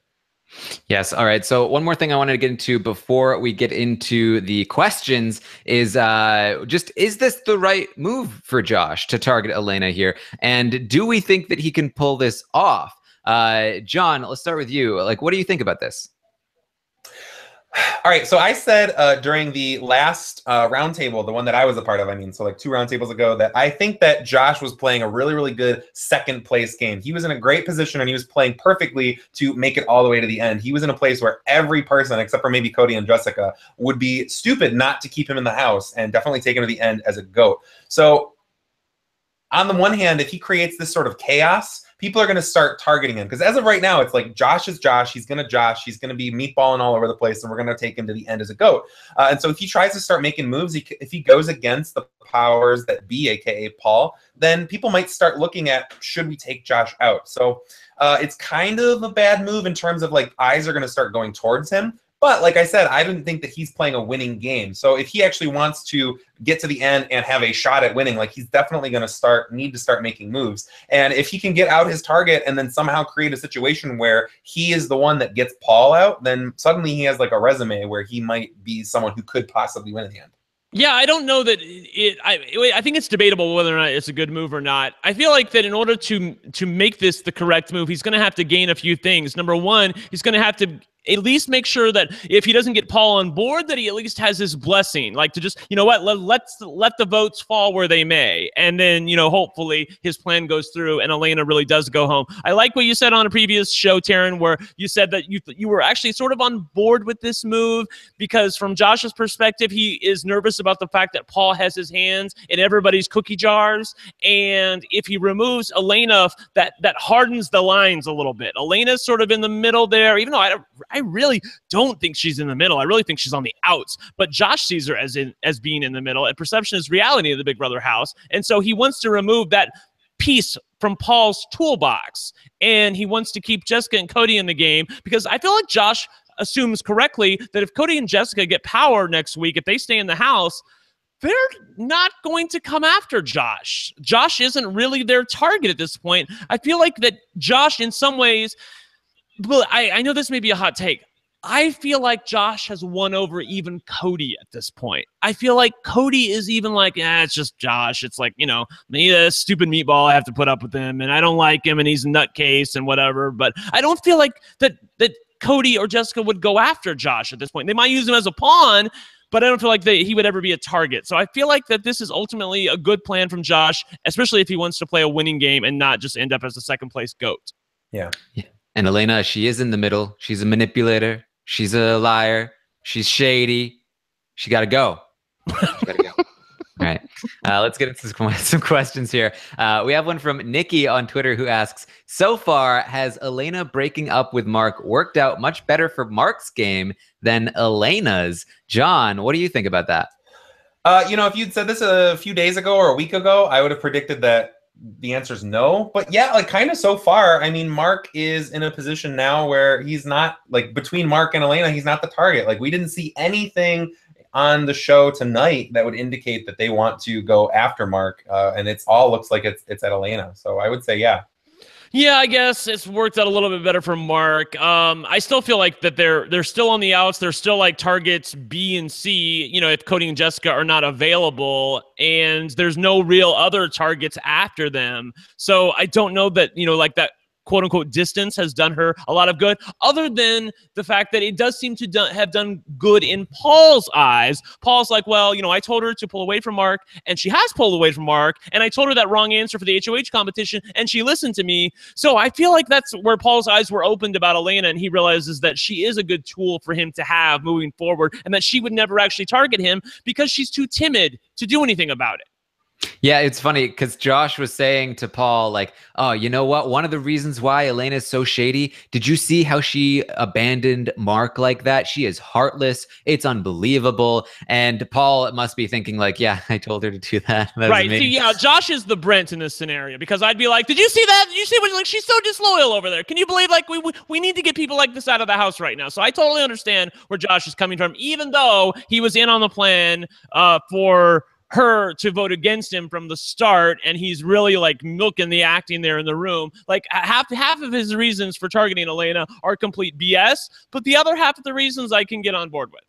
Yes. All right. So one more thing I wanted to get into before we get into the questions is is this the right move for Josh to target Elena here? And do we think that he can pull this off? John, let's start with you. Like, what do you think about this? All right, so I said during the last roundtable, the one that I was a part of, so like 2 roundtables ago, that I think that Josh was playing a really, really good second place game. He was in a great position, and he was playing perfectly to make it all the way to the end. He was in a place where every person, except for maybe Cody and Jessica, would be stupid not to keep him in the house, and definitely take him to the end as a GOAT. So on the one hand, if he creates this sort of chaos, people are going to start targeting him. Because as of right now, it's like Josh is Josh. He's going to be meatballing all over the place, and we're going to take him to the end as a GOAT. And so if he tries to start making moves, if he goes against the powers that be, a.k.a. Paul, then people might start looking at, should we take Josh out? So it's kind of a bad move in terms of, like, eyes are going to start going towards him. But like I said, I didn't think that he's playing a winning game. So if he actually wants to get to the end and have a shot at winning, like, he's definitely going to need to start making moves. And if he can get out his target and then somehow create a situation where he is the one that gets Paul out, then suddenly he has, like, a resume where he might be someone who could possibly win in the end. Yeah, I don't know that I think it's debatable whether or not it's a good move or not. I feel like that in order to make this the correct move, he's going to have to gain a few things. Number one, he's going to have to at least make sure that if he doesn't get Paul on board, that he at least has his blessing. Like, to just, let the votes fall where they may. And then, hopefully his plan goes through and Elena really does go home. I like what you said on a previous show, Taran, where you said that you were actually sort of on board with this move because from Josh's perspective, he is nervous about the fact that Paul has his hands in everybody's cookie jars. And if he removes Elena, that hardens the lines a little bit. Elena's sort of in the middle there, even though I really don't think she's in the middle. I really think she's on the outs. But Josh sees her as being in the middle, and perception is reality of the Big Brother house. And so he wants to remove that piece from Paul's toolbox, and he wants to keep Jessica and Cody in the game because I feel like Josh assumes correctly that if Cody and Jessica get power next week, if they stay in the house, they're not going to come after Josh. Josh isn't really their target at this point. I feel like that Josh, in some ways, well, I know this may be a hot take. I feel like Josh has won over even Cody at this point. I feel like Cody is even like, it's just Josh. It's like, he's a stupid meatball. I have to put up with him, and I don't like him, and he's a nutcase and whatever. But I don't feel like that Cody or Jessica would go after Josh at this point. They might use him as a pawn, but I don't feel like he would ever be a target. So I feel like that this is ultimately a good plan from Josh, especially if he wants to play a winning game and not just end up as a second-place GOAT. Yeah. And Elena, she is in the middle. She's a manipulator. She's a liar. She's shady. She got to go. She got to go. All right. Let's get into some questions here. We have one from Nikki on Twitter who asks, so far, has Elena breaking up with Mark worked out much better for Mark's game than Elena's? John, what do you think about that? If you'd said this a few days ago or a week ago, I would have predicted that the answer is no. But yeah, like kind of so far, I mean, Mark is in a position now where he's not, like, between Mark and Elena, he's not the target. Like, we didn't see anything on the show tonight that would indicate that they want to go after Mark, and it's all looks like it's at Elena. So I would say yeah. Yeah, I guess it's worked out a little bit better for Mark. I still feel like that they're still on the outs. They're still like targets B and C, if Cody and Jessica are not available, and there's no real other targets after them. So I don't know that, like that quote unquote distance has done her a lot of good, other than the fact that it does seem to have done good in Paul's eyes. Paul's like, well, I told her to pull away from Mark, and she has pulled away from Mark, and I told her that wrong answer for the HOH competition, and she listened to me. So I feel like that's where Paul's eyes were opened about Elena, and he realizes that she is a good tool for him to have moving forward, and that she would never actually target him because she's too timid to do anything about it. Yeah, it's funny because Josh was saying to Paul, like, oh, you know what? One of the reasons why Elena is so shady, did you see how she abandoned Mark like that? She is heartless. It's unbelievable. And Paul must be thinking like, yeah, I told her to do that. Right. See, yeah, Josh is the Brent in this scenario, because I'd be like, did you see that? Did you see what, like, she's so disloyal over there. Can you believe, like, we need to get people like this out of the house right now? So I totally understand where Josh is coming from, even though he was in on the plan for her to vote against him from the start, and he's really like milking the acting there in the room. Like half of his reasons for targeting Elena are complete BS, but the other half of the reasons I can get on board with.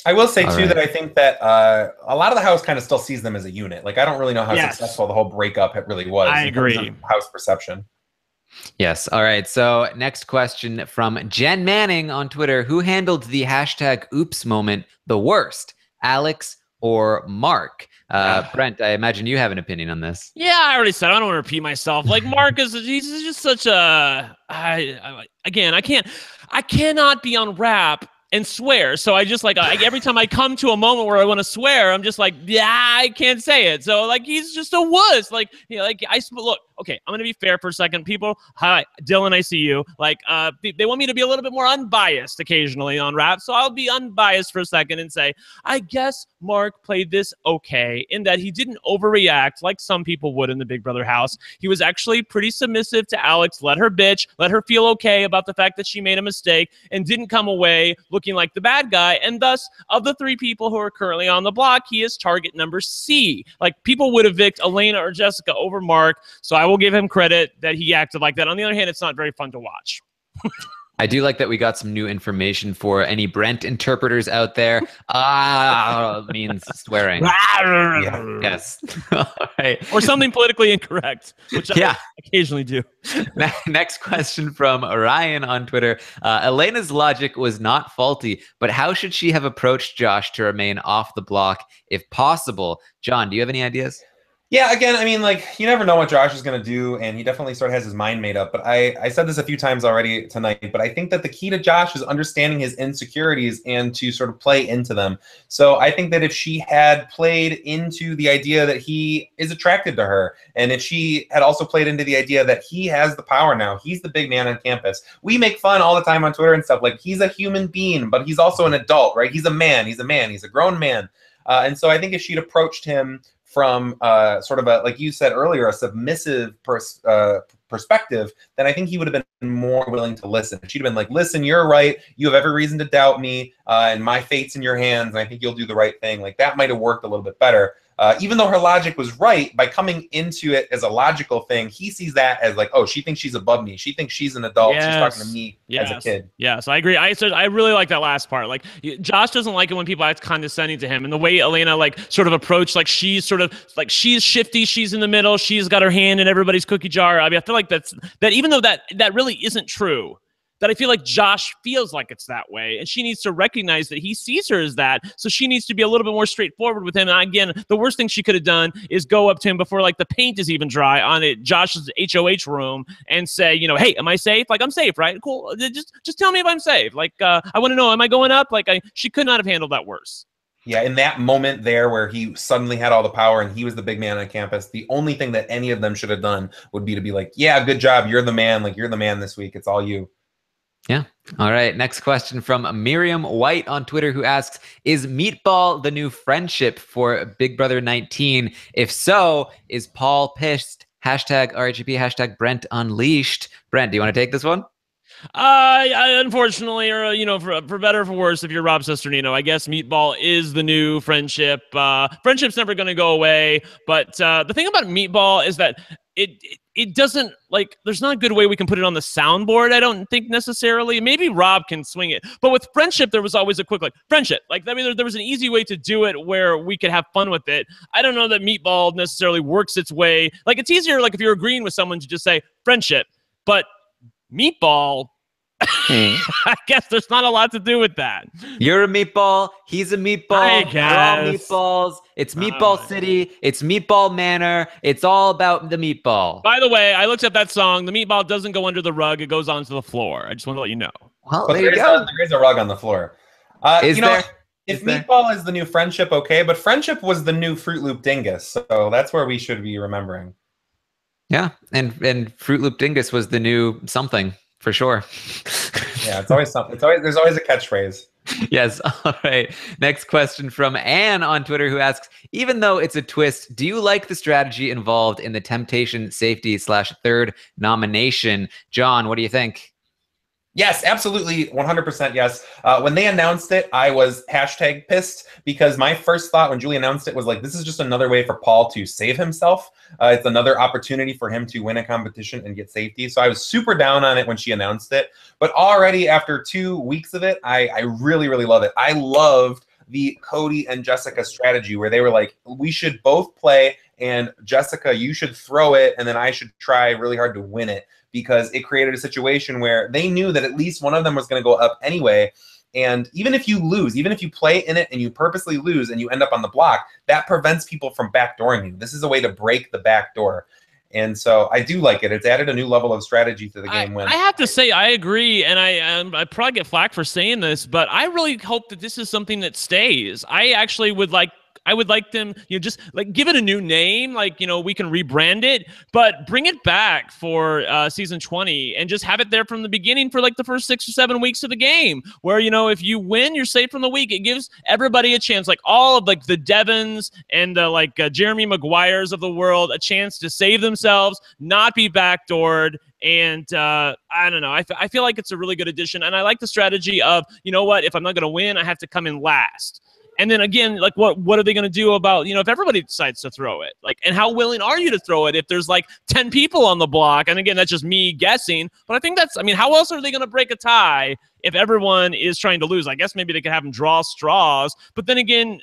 I will say too that I think that a lot of the house kind of still sees them as a unit. Like I don't really know how successful the whole breakup really was. I agree. House perception. Yes. All right. So next question from Jen Manning on Twitter. Who handled the hashtag oops moment the worst, Alex or Mark? Brent, I imagine you have an opinion on this. Yeah, I already said I don't want to repeat myself. Like Mark he's just such a I cannot be on RHAP and swear. So I just like every time I come to a moment where I want to swear, I'm just like, yeah, I can't say it. So like he's just a wuss. Like look, okay, I'm gonna be fair for a second. People, hi, Dylan, I see you. Like they want me to be a little bit more unbiased occasionally on RHAP, so I'll be unbiased for a second and say, I guess Mark played this okay in that he didn't overreact like some people would in the Big Brother house. He was actually pretty submissive to Alex, let her bitch, let her feel okay about the fact that she made a mistake, and didn't come away looking like the bad guy. And thus, of the three people who are currently on the block, he is target number C. Like people would evict Elena or Jessica over Mark, so I will give him credit that he acted like that. On the other hand, it's not very fun to watch. I do like that we got some new information for any Brent interpreters out there. Means swearing. Yes. All right. Or something politically incorrect, which I occasionally do. Next question from Ryan on Twitter. Elena's logic was not faulty, but how should she have approached Josh to remain off the block if possible? John, do you have any ideas? Yeah, again, I mean, like, you never know what Josh is going to do, and he definitely sort of has his mind made up. But I said this a few times already tonight, but I think that the key to Josh is understanding his insecurities and to sort of play into them. So I think that if she had played into the idea that he is attracted to her, and if she had also played into the idea that he has the power now, he's the big man on campus. We make fun all the time on Twitter and stuff, like he's a human being, but he's also an adult, right? He's a man, he's a grown man. And so I think if she'd approached him from sort of a, like you said earlier, a submissive perspective, then I think he would have been more willing to listen. She'd have been like, listen, you're right. You have every reason to doubt me, and my fate's in your hands, and I think you'll do the right thing. Like that might have worked a little bit better. Even though her logic was right, by coming into it as a logical thing, he sees that as like, oh, she thinks she's above me. She thinks she's an adult. Yes. She's talking to me as a kid. Yes, I agree. I really like that last part. Like Josh doesn't like it when people act condescending to him, and the way Elena like sort of approached, like she's sort of like she's shifty, she's in the middle, she's got her hand in everybody's cookie jar. I mean, I feel like that even though that really isn't true, that I feel like Josh feels like it's that way, and she needs to recognize that he sees her as that, so she needs to be a little bit more straightforward with him. And again, the worst thing she could have done is go up to him before like the paint is even dry on it, Josh's HOH room, and say, you know, hey, am I safe? Like, I'm safe, right? Cool. Just tell me if I'm safe. Like, I want to know, am I going up? Like, she could not have handled that worse. Yeah, in that moment there where he suddenly had all the power and he was the big man on campus, the only thing that any of them should have done would be to be like, yeah, good job. You're the man. Like, you're the man this week. It's all you. Yeah. All right. Next question from Miriam White on Twitter, who asks, is Meatball the new friendship for Big Brother 19? If so, is Paul pissed? Hashtag RHAP, hashtag Brent Unleashed. Brent, do you want to take this one? Unfortunately, or for better or for worse, if you're Rob Cesternino, I guess Meatball is the new friendship. Friendship's never going to go away, but the thing about Meatball is that it doesn't, like, there's not a good way we can put it on the soundboard, I don't think necessarily. Maybe Rob can swing it, but with friendship, there was always a quick, like, friendship. Like, I mean, there was an easy way to do it where we could have fun with it. I don't know that Meatball necessarily works its way. Like, it's easier, like, if you're agreeing with someone to just say friendship, but Meatball, I guess there's not a lot to do with that. You're a meatball. He's a meatball. I We're all guess. meatballs. It's Meatball City. It's Meatball Manor. It's all about the meatball. By the way, I looked up that song. The meatball doesn't go under the rug. It goes onto the floor. I just want to let you know. Well, But there you go. there is a rug on the floor. Is there? If Meatball is the new friendship, okay, but friendship was the new Fruit Loop Dingus, so that's where we should be remembering. Yeah, and Fruit Loop Dingus was the new something for sure. Yeah, it's always something. There's always a catchphrase. Yes. All right. Next question from Anne on Twitter, who asks, even though it's a twist, do you like the strategy involved in the temptation safety / third nomination? John, what do you think? Yes, absolutely, 100% yes. When they announced it, I was hashtag pissed because my first thought when Julie announced it was like, this is just another way for Paul to save himself. It's another opportunity for him to win a competition and get safety. So I was super down on it when she announced it. But already after 2 weeks of it, I really, really love it. I loved the Cody and Jessica strategy where they were like, we should both play, and Jessica, you should throw it, and then I should try really hard to win it, because it created a situation where they knew that at least one of them was going to go up anyway. And even if you lose, even if you play in it and you purposely lose and you end up on the block, that prevents people from backdooring you. This is a way to break the back door. And so I do like it. It's added a new level of strategy to the game. I have to say, I agree, and I probably get flack for saying this, but I really hope that this is something that stays. I actually would like them, just like give it a new name, like, we can rebrand it, but bring it back for season 20 and just have it there from the beginning for like the first 6 or 7 weeks of the game, where, if you win, you're safe from the week. It gives everybody a chance, like all of like the Devons and the Jeremy Maguires of the world, a chance to save themselves, not be backdoored. And I don't know. I feel like it's a really good addition. And I like the strategy of, what, if I'm not going to win, I have to come in last. And then again, like what are they going to do about, if everybody decides to throw it? Like, and how willing are you to throw it if there's like 10 people on the block? And again, that's just me guessing. But I think how else are they going to break a tie if everyone is trying to lose? I guess maybe they could have them draw straws. But then again,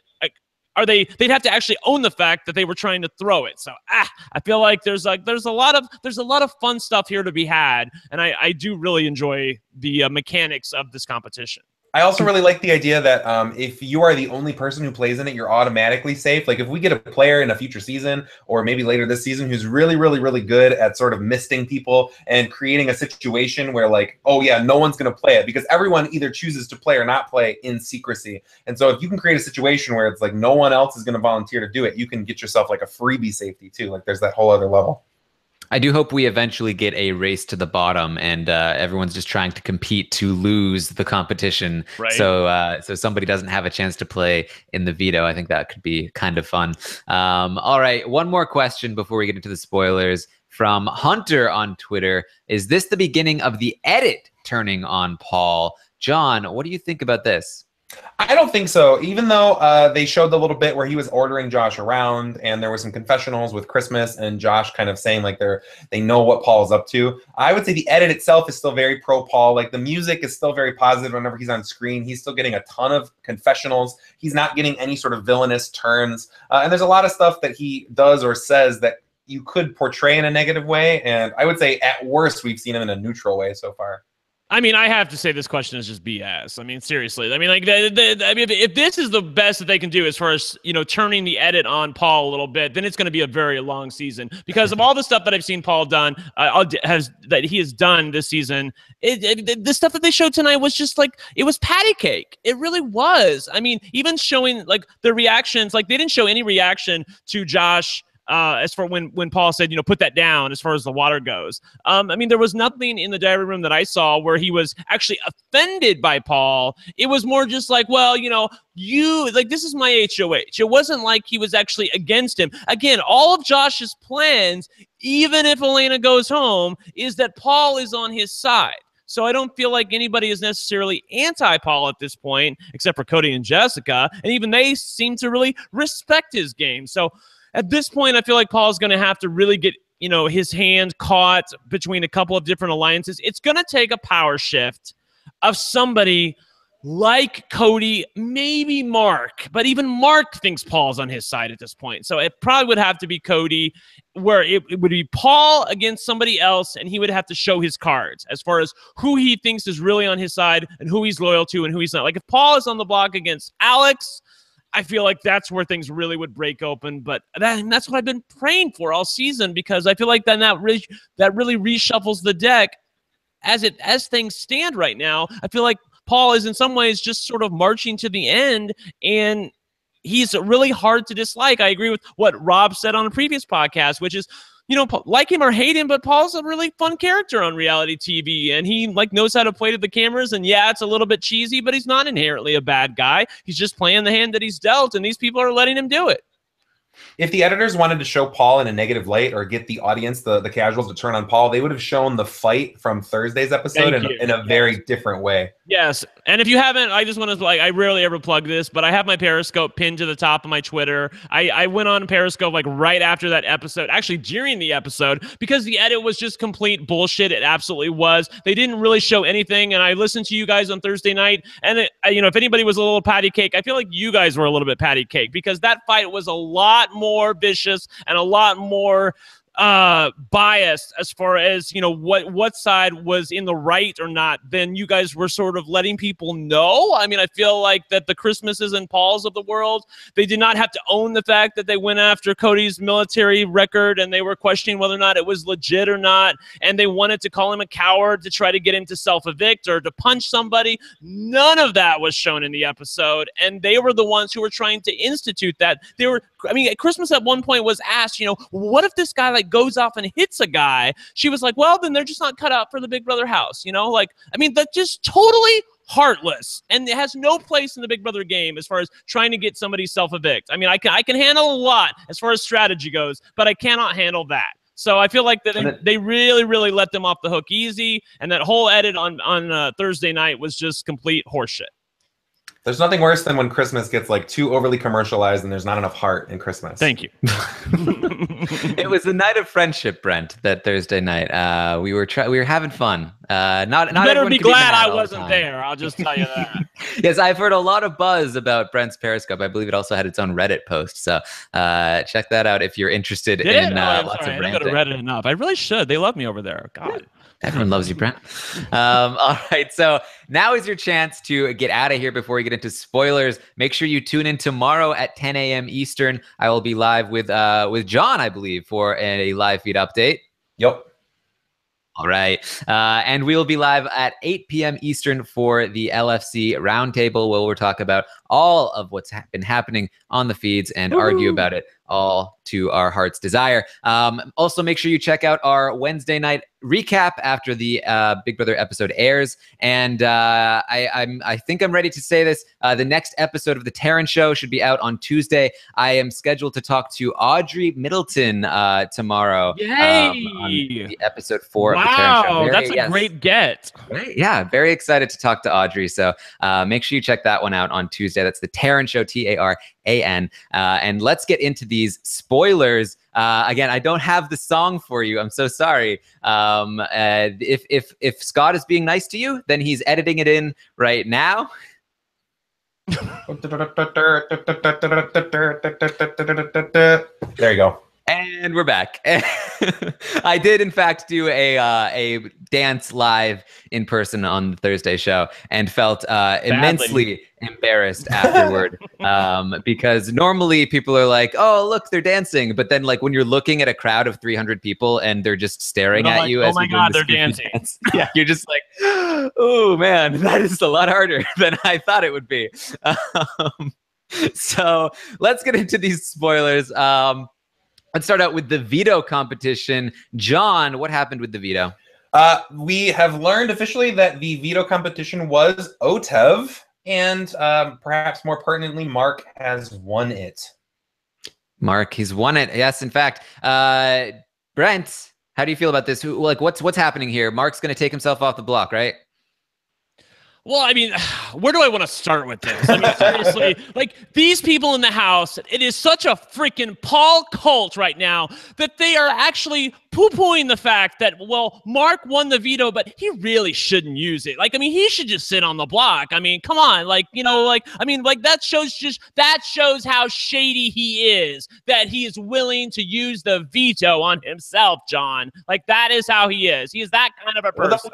they'd have to actually own the fact that they were trying to throw it. So I feel like there's a lot of fun stuff here to be had. And I do really enjoy the mechanics of this competition. I also really like the idea that if you are the only person who plays in it, you're automatically safe. Like if we get a player in a future season or maybe later this season who's really, really, really good at sort of misting people and creating a situation where like, oh yeah, no one's going to play it because everyone either chooses to play or not play in secrecy. And so if you can create a situation where it's like no one else is going to volunteer to do it, you can get yourself like a freebie safety too. Like there's that whole other level. I do hope we eventually get a race to the bottom and everyone's just trying to compete to lose the competition. Right. So somebody doesn't have a chance to play in the veto. I think that could be kind of fun. All right. One more question before we get into the spoilers from Hunter on Twitter. Is this the beginning of the edit turning on Paul? John, what do you think about this? I don't think so. Even though they showed the little bit where he was ordering Josh around and there were some confessionals with Christmas and Josh kind of saying like they know what Paul's up to. I would say the edit itself is still very pro Paul. Like the music is still very positive whenever he's on screen. He's still getting a ton of confessionals. He's not getting any sort of villainous turns. And there's a lot of stuff that he does or says that you could portray in a negative way. And I would say at worst, we've seen him in a neutral way so far. I mean, I have to say this question is just BS. I mean, seriously. I mean, like, I mean, if this is the best that they can do as far as, you know, turning the edit on Paul a little bit, then it's going to be a very long season because of all the stuff that I've seen Paul that he has done this season. The stuff that they showed tonight was just like, it was patty cake. It really was. I mean, even showing like the reactions, like they didn't show any reaction to Josh as for when Paul said, you know, put that down as far as the water goes. I mean, there was nothing in the diary room that I saw where he was actually offended by Paul. It was more just like, well, you know, this is my HOH. It wasn't like he was actually against him. Again, all of Josh's plans, even if Elena goes home, is that Paul is on his side. So I don't feel like anybody is necessarily anti-Paul at this point, except for Cody and Jessica. And even they seem to really respect his game. So at this point, I feel like Paul's going to have to really get, you know, his hand caught between a couple of different alliances. It's going to take a power shift of somebody like Cody, maybe Mark, but even Mark thinks Paul's on his side at this point. So it probably would have to be Cody, where it would be Paul against somebody else, and he would have to show his cards as far as who he thinks is really on his side and who he's loyal to and who he's not. Like if Paul is on the block against Alex, I feel like that's where things really would break open, but that's what I've been praying for all season, because I feel like that really reshuffles the deck as things stand right now. I feel like Paul is in some ways just sort of marching to the end, and he's really hard to dislike. I agree with what Rob said on a previous podcast, which is, you know, like him or hate him, but Paul's a really fun character on reality TV, and he like knows how to play to the cameras. And yeah, it's a little bit cheesy, but he's not inherently a bad guy. He's just playing the hand that he's dealt, and these people are letting him do it. If the editors wanted to show Paul in a negative light or get the audience, the casuals, to turn on Paul, they would have shown the fight from Thursday's episode in a very different way. Yes. And if you haven't, I just want to, like, I rarely ever plug this, but I have my Periscope pinned to the top of my Twitter. I went on Periscope like right after that episode, actually during the episode, because the edit was just complete bullshit. It absolutely was. They didn't really show anything. And I listened to you guys on Thursday night. And, you know, if anybody was a little patty cake, I feel like you guys were a little bit patty cake, because that fight was a lot more vicious and a lot more biased as far as, you know, what side was in the right or not, then you guys were sort of letting people know. I mean, I feel like that the Christmases and Pauls of the world, they did not have to own the fact that they went after Cody's military record and they were questioning whether or not it was legit or not, and they wanted to call him a coward to try to get him to self-evict or to punch somebody. None of that was shown in the episode, and they were the ones who were trying to institute that. They were, I mean, Christmas at one point was asked, you know, what if this guy like goes off and hits a guy? She was like, well, then they're just not cut out for the Big Brother house, you know? Like, I mean, that's just totally heartless, and it has no place in the Big Brother game as far as trying to get somebody self-evict. I mean, I can handle a lot as far as strategy goes, but I cannot handle that. So I feel like that they really, really let them off the hook easy, and that whole edit on Thursday night was just complete horseshit. There's nothing worse than when Christmas gets like too overly commercialized and there's not enough heart in Christmas. Thank you. It was the night of friendship, Brent. That Thursday night, we were having fun. Not you better be glad I wasn't there. I'll just tell you that. Yes, I've heard a lot of buzz about Brent's Periscope. I believe it also had its own Reddit post. So check that out if you're interested in lots of ranting. I don't go to Reddit enough. I really should. They love me over there. God. Everyone loves you, Brent. All right, so now is your chance to get out of here before we get into spoilers. Make sure you tune in tomorrow at 10 a.m. Eastern. I will be live with John, I believe, for a live feed update. Yep. All right. And we'll be live at 8 p.m. Eastern for the LFC Roundtable, where we'll talk about all of what's been happening on the feeds and argue about it all to our heart's desire. Also, make sure you check out our Wednesday night recap after the Big Brother episode airs. And I think I'm ready to say this. The next episode of The Taran Show should be out on Tuesday. I am scheduled to talk to Audrey Middleton tomorrow. Yay! On the episode 4 of The Taran Show. That's a great get. Right? Yeah, very excited to talk to Audrey. So make sure you check that one out on Tuesday. That's The Taran Show, Taran. And let's get into these spoilers. Again, I don't have the song for you. I'm so sorry. If Scott is being nice to you, then he's editing it in right now. There you go. And we're back. I did, in fact, do a dance live in person on the Thursday show and felt immensely embarrassed afterward because normally people are like, oh, look, they're dancing. But then like when you're looking at a crowd of 300 people and they're just staring at you as oh my you're doing God, the they're dancing. dance, yeah, you're just like, oh, man, that is a lot harder than I thought it would be. So let's get into these spoilers. Let's start out with the veto competition. John, what happened with the veto? We have learned officially that the veto competition was OTEV, and perhaps more pertinently, Mark has won it. Mark, he's won it. Yes, in fact. Brent, how do you feel about this? What's happening here? Mark's going to take himself off the block, right? Well, I mean, where do I want to start with this? I mean, seriously, like these people in the House, it is such a freaking Paul cult right now that they are actually poo-pooing the fact that, well, Mark won the veto, but he really shouldn't use it. Like, I mean, he should just sit on the block. I mean, come on. Like, you know, like, I mean, like that shows how shady he is, that he is willing to use the veto on himself, John. Like, that is how he is. He is that kind of a person.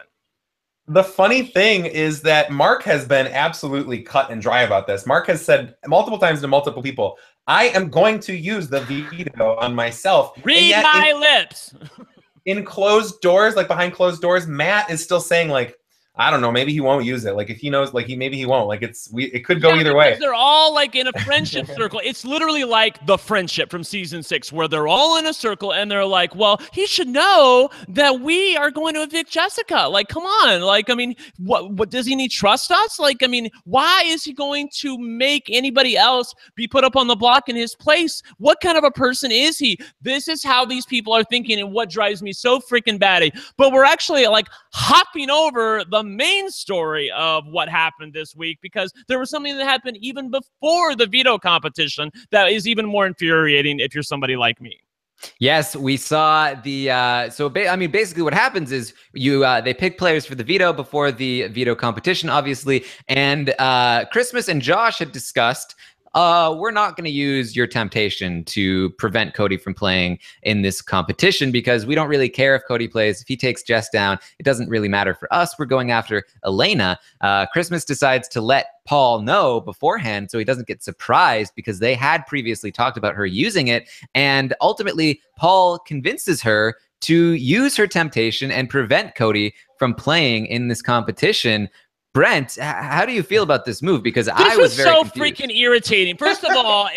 The funny thing is that Mark has been absolutely cut and dry about this. Mark has said multiple times to multiple people, I am going to use the veto on myself. Read my lips. In closed doors, like behind closed doors, Matt is still saying like, I don't know, maybe he won't use it. Like if he knows, like maybe he won't. Like it could go either way. They're all like in a friendship circle. It's literally like The Friendship from season 6, where they're all in a circle and they're like, well, he should know that we are going to evict Jessica. Like, come on. Like, I mean, what does he need? Trust us? Like, I mean, why is he going to make anybody else be put up on the block in his place? What kind of a person is he? This is how these people are thinking, and what drives me so freaking batty. But we're actually like hopping over the main story of what happened this week, because there was something that happened even before the veto competition that is even more infuriating if you're somebody like me. Yes, we saw the I mean, basically what happens is they pick players for the veto before the veto competition, obviously, and Christmas and Josh had discussed we're not going to use your temptation to prevent Cody from playing in this competition because we don't really care if Cody plays. If he takes Jess down, it doesn't really matter for us. We're going after Elena. Christmas decides to let Paul know beforehand so he doesn't get surprised because they had previously talked about her using it. And ultimately, Paul convinces her to use her temptation and prevent Cody from playing in this competition. Brent, how do you feel about this move? Because I was very confused. Freaking irritating. First of all,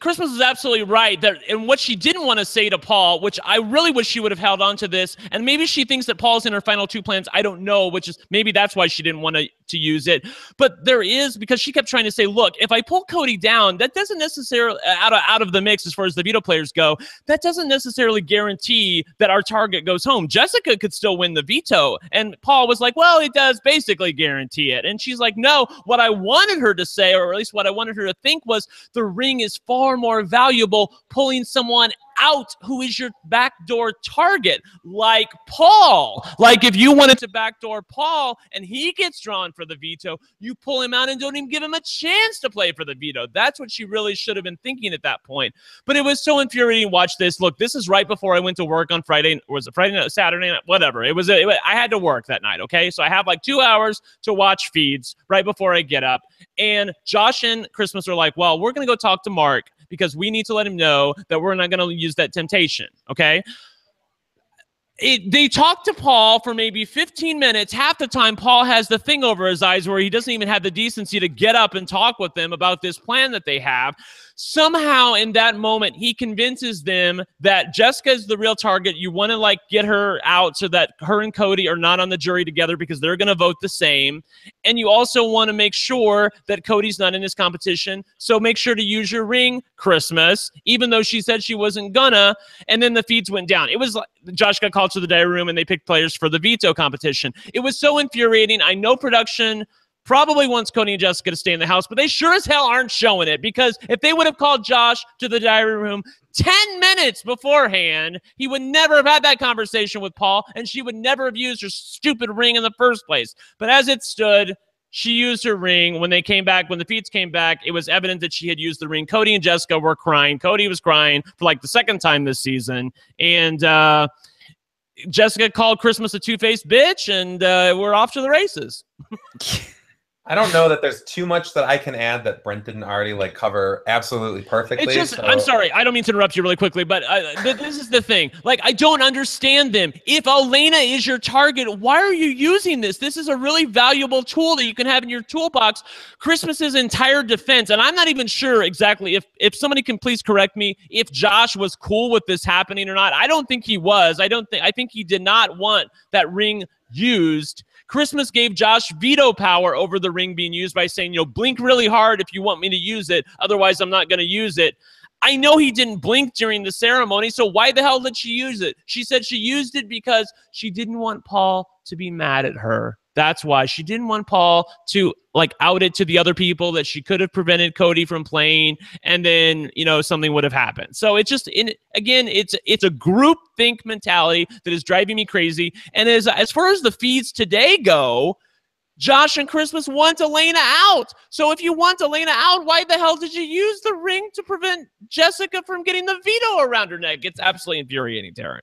Christmas is absolutely right that, and what she didn't want to say to Paul, which I really wish she would have held on to this, and maybe she thinks that Paul's in her final 2 plans. I don't know, which is maybe that's why she didn't want to use it. But there is, because she kept trying to say, look, if I pull Cody down, that doesn't necessarily out of the mix as far as the veto players go. That doesn't necessarily guarantee that our target goes home. Jessica could still win the veto, and Paul was like, well, it does basically guarantee it. And she's like, no, what I wanted her to say, or at least what I wanted her to think, was the ring is far more valuable pulling someone out who is your backdoor target, like Paul. Like if you wanted to backdoor Paul and he gets drawn for the veto, you pull him out and don't even give him a chance to play for the veto. That's what she really should have been thinking at that point. But it was so infuriating. Watch this. Look, this is right before I went to work on Friday. Was it Friday night, Saturday night? Whatever. I had to work that night, okay? So I have like 2 hours to watch feeds right before I get up. And Josh and Christmas are like, well, we're going to go talk to Mark because we need to let him know that we're not going to use that temptation, okay? They talk to Paul for maybe 15 minutes. Half the time, Paul has the thing over his eyes where he doesn't even have the decency to get up and talk with them about this plan that they have. Somehow, in that moment, he convinces them that Jessica is the real target. You want to, like, get her out so that her and Cody are not on the jury together because they're going to vote the same. And you also want to make sure that Cody's not in this competition. So make sure to use your ring, Christmas, even though she said she wasn't gonna. And then the feeds went down. It was like Josh got called to the diary room and they picked players for the veto competition. It was so infuriating. I know production probably wants Cody and Jessica to stay in the house, but they sure as hell aren't showing it, because if they would have called Josh to the diary room 10 minutes beforehand, he would never have had that conversation with Paul, and she would never have used her stupid ring in the first place. But as it stood, she used her ring. When they came back, when the feeds came back, it was evident that she had used the ring. Cody and Jessica were crying. Cody was crying for like the second time this season. And Jessica called Christmas a two-faced bitch, and we're off to the races. I don't know that there's too much that I can add that Brent didn't already like cover absolutely perfectly. It's just, I'm sorry, I don't mean to interrupt you really quickly, but this is the thing. Like, I don't understand them. If Elena is your target, why are you using this? This is a really valuable tool that you can have in your toolbox. Christmas's entire defense, and I'm not even sure exactly if somebody can please correct me, if Josh was cool with this happening or not. I don't think he was. I think he did not want that ring used. Christmas gave Josh veto power over the ring being used by saying, blink really hard if you want me to use it. Otherwise, I'm not going to use it. I know he didn't blink during the ceremony, so why the hell did she use it? She said she used it because she didn't want Paul to be mad at her. That's why. She didn't want Paul to out it to the other people that she could have prevented Cody from playing, and then something would have happened. So it's just it's a group think mentality that is driving me crazy. And as far as the feeds today go, Josh and Christmas want Elena out. So if you want Elena out, why the hell did you use the ring to prevent Jessica from getting the veto around her neck? It's absolutely infuriating, Taran.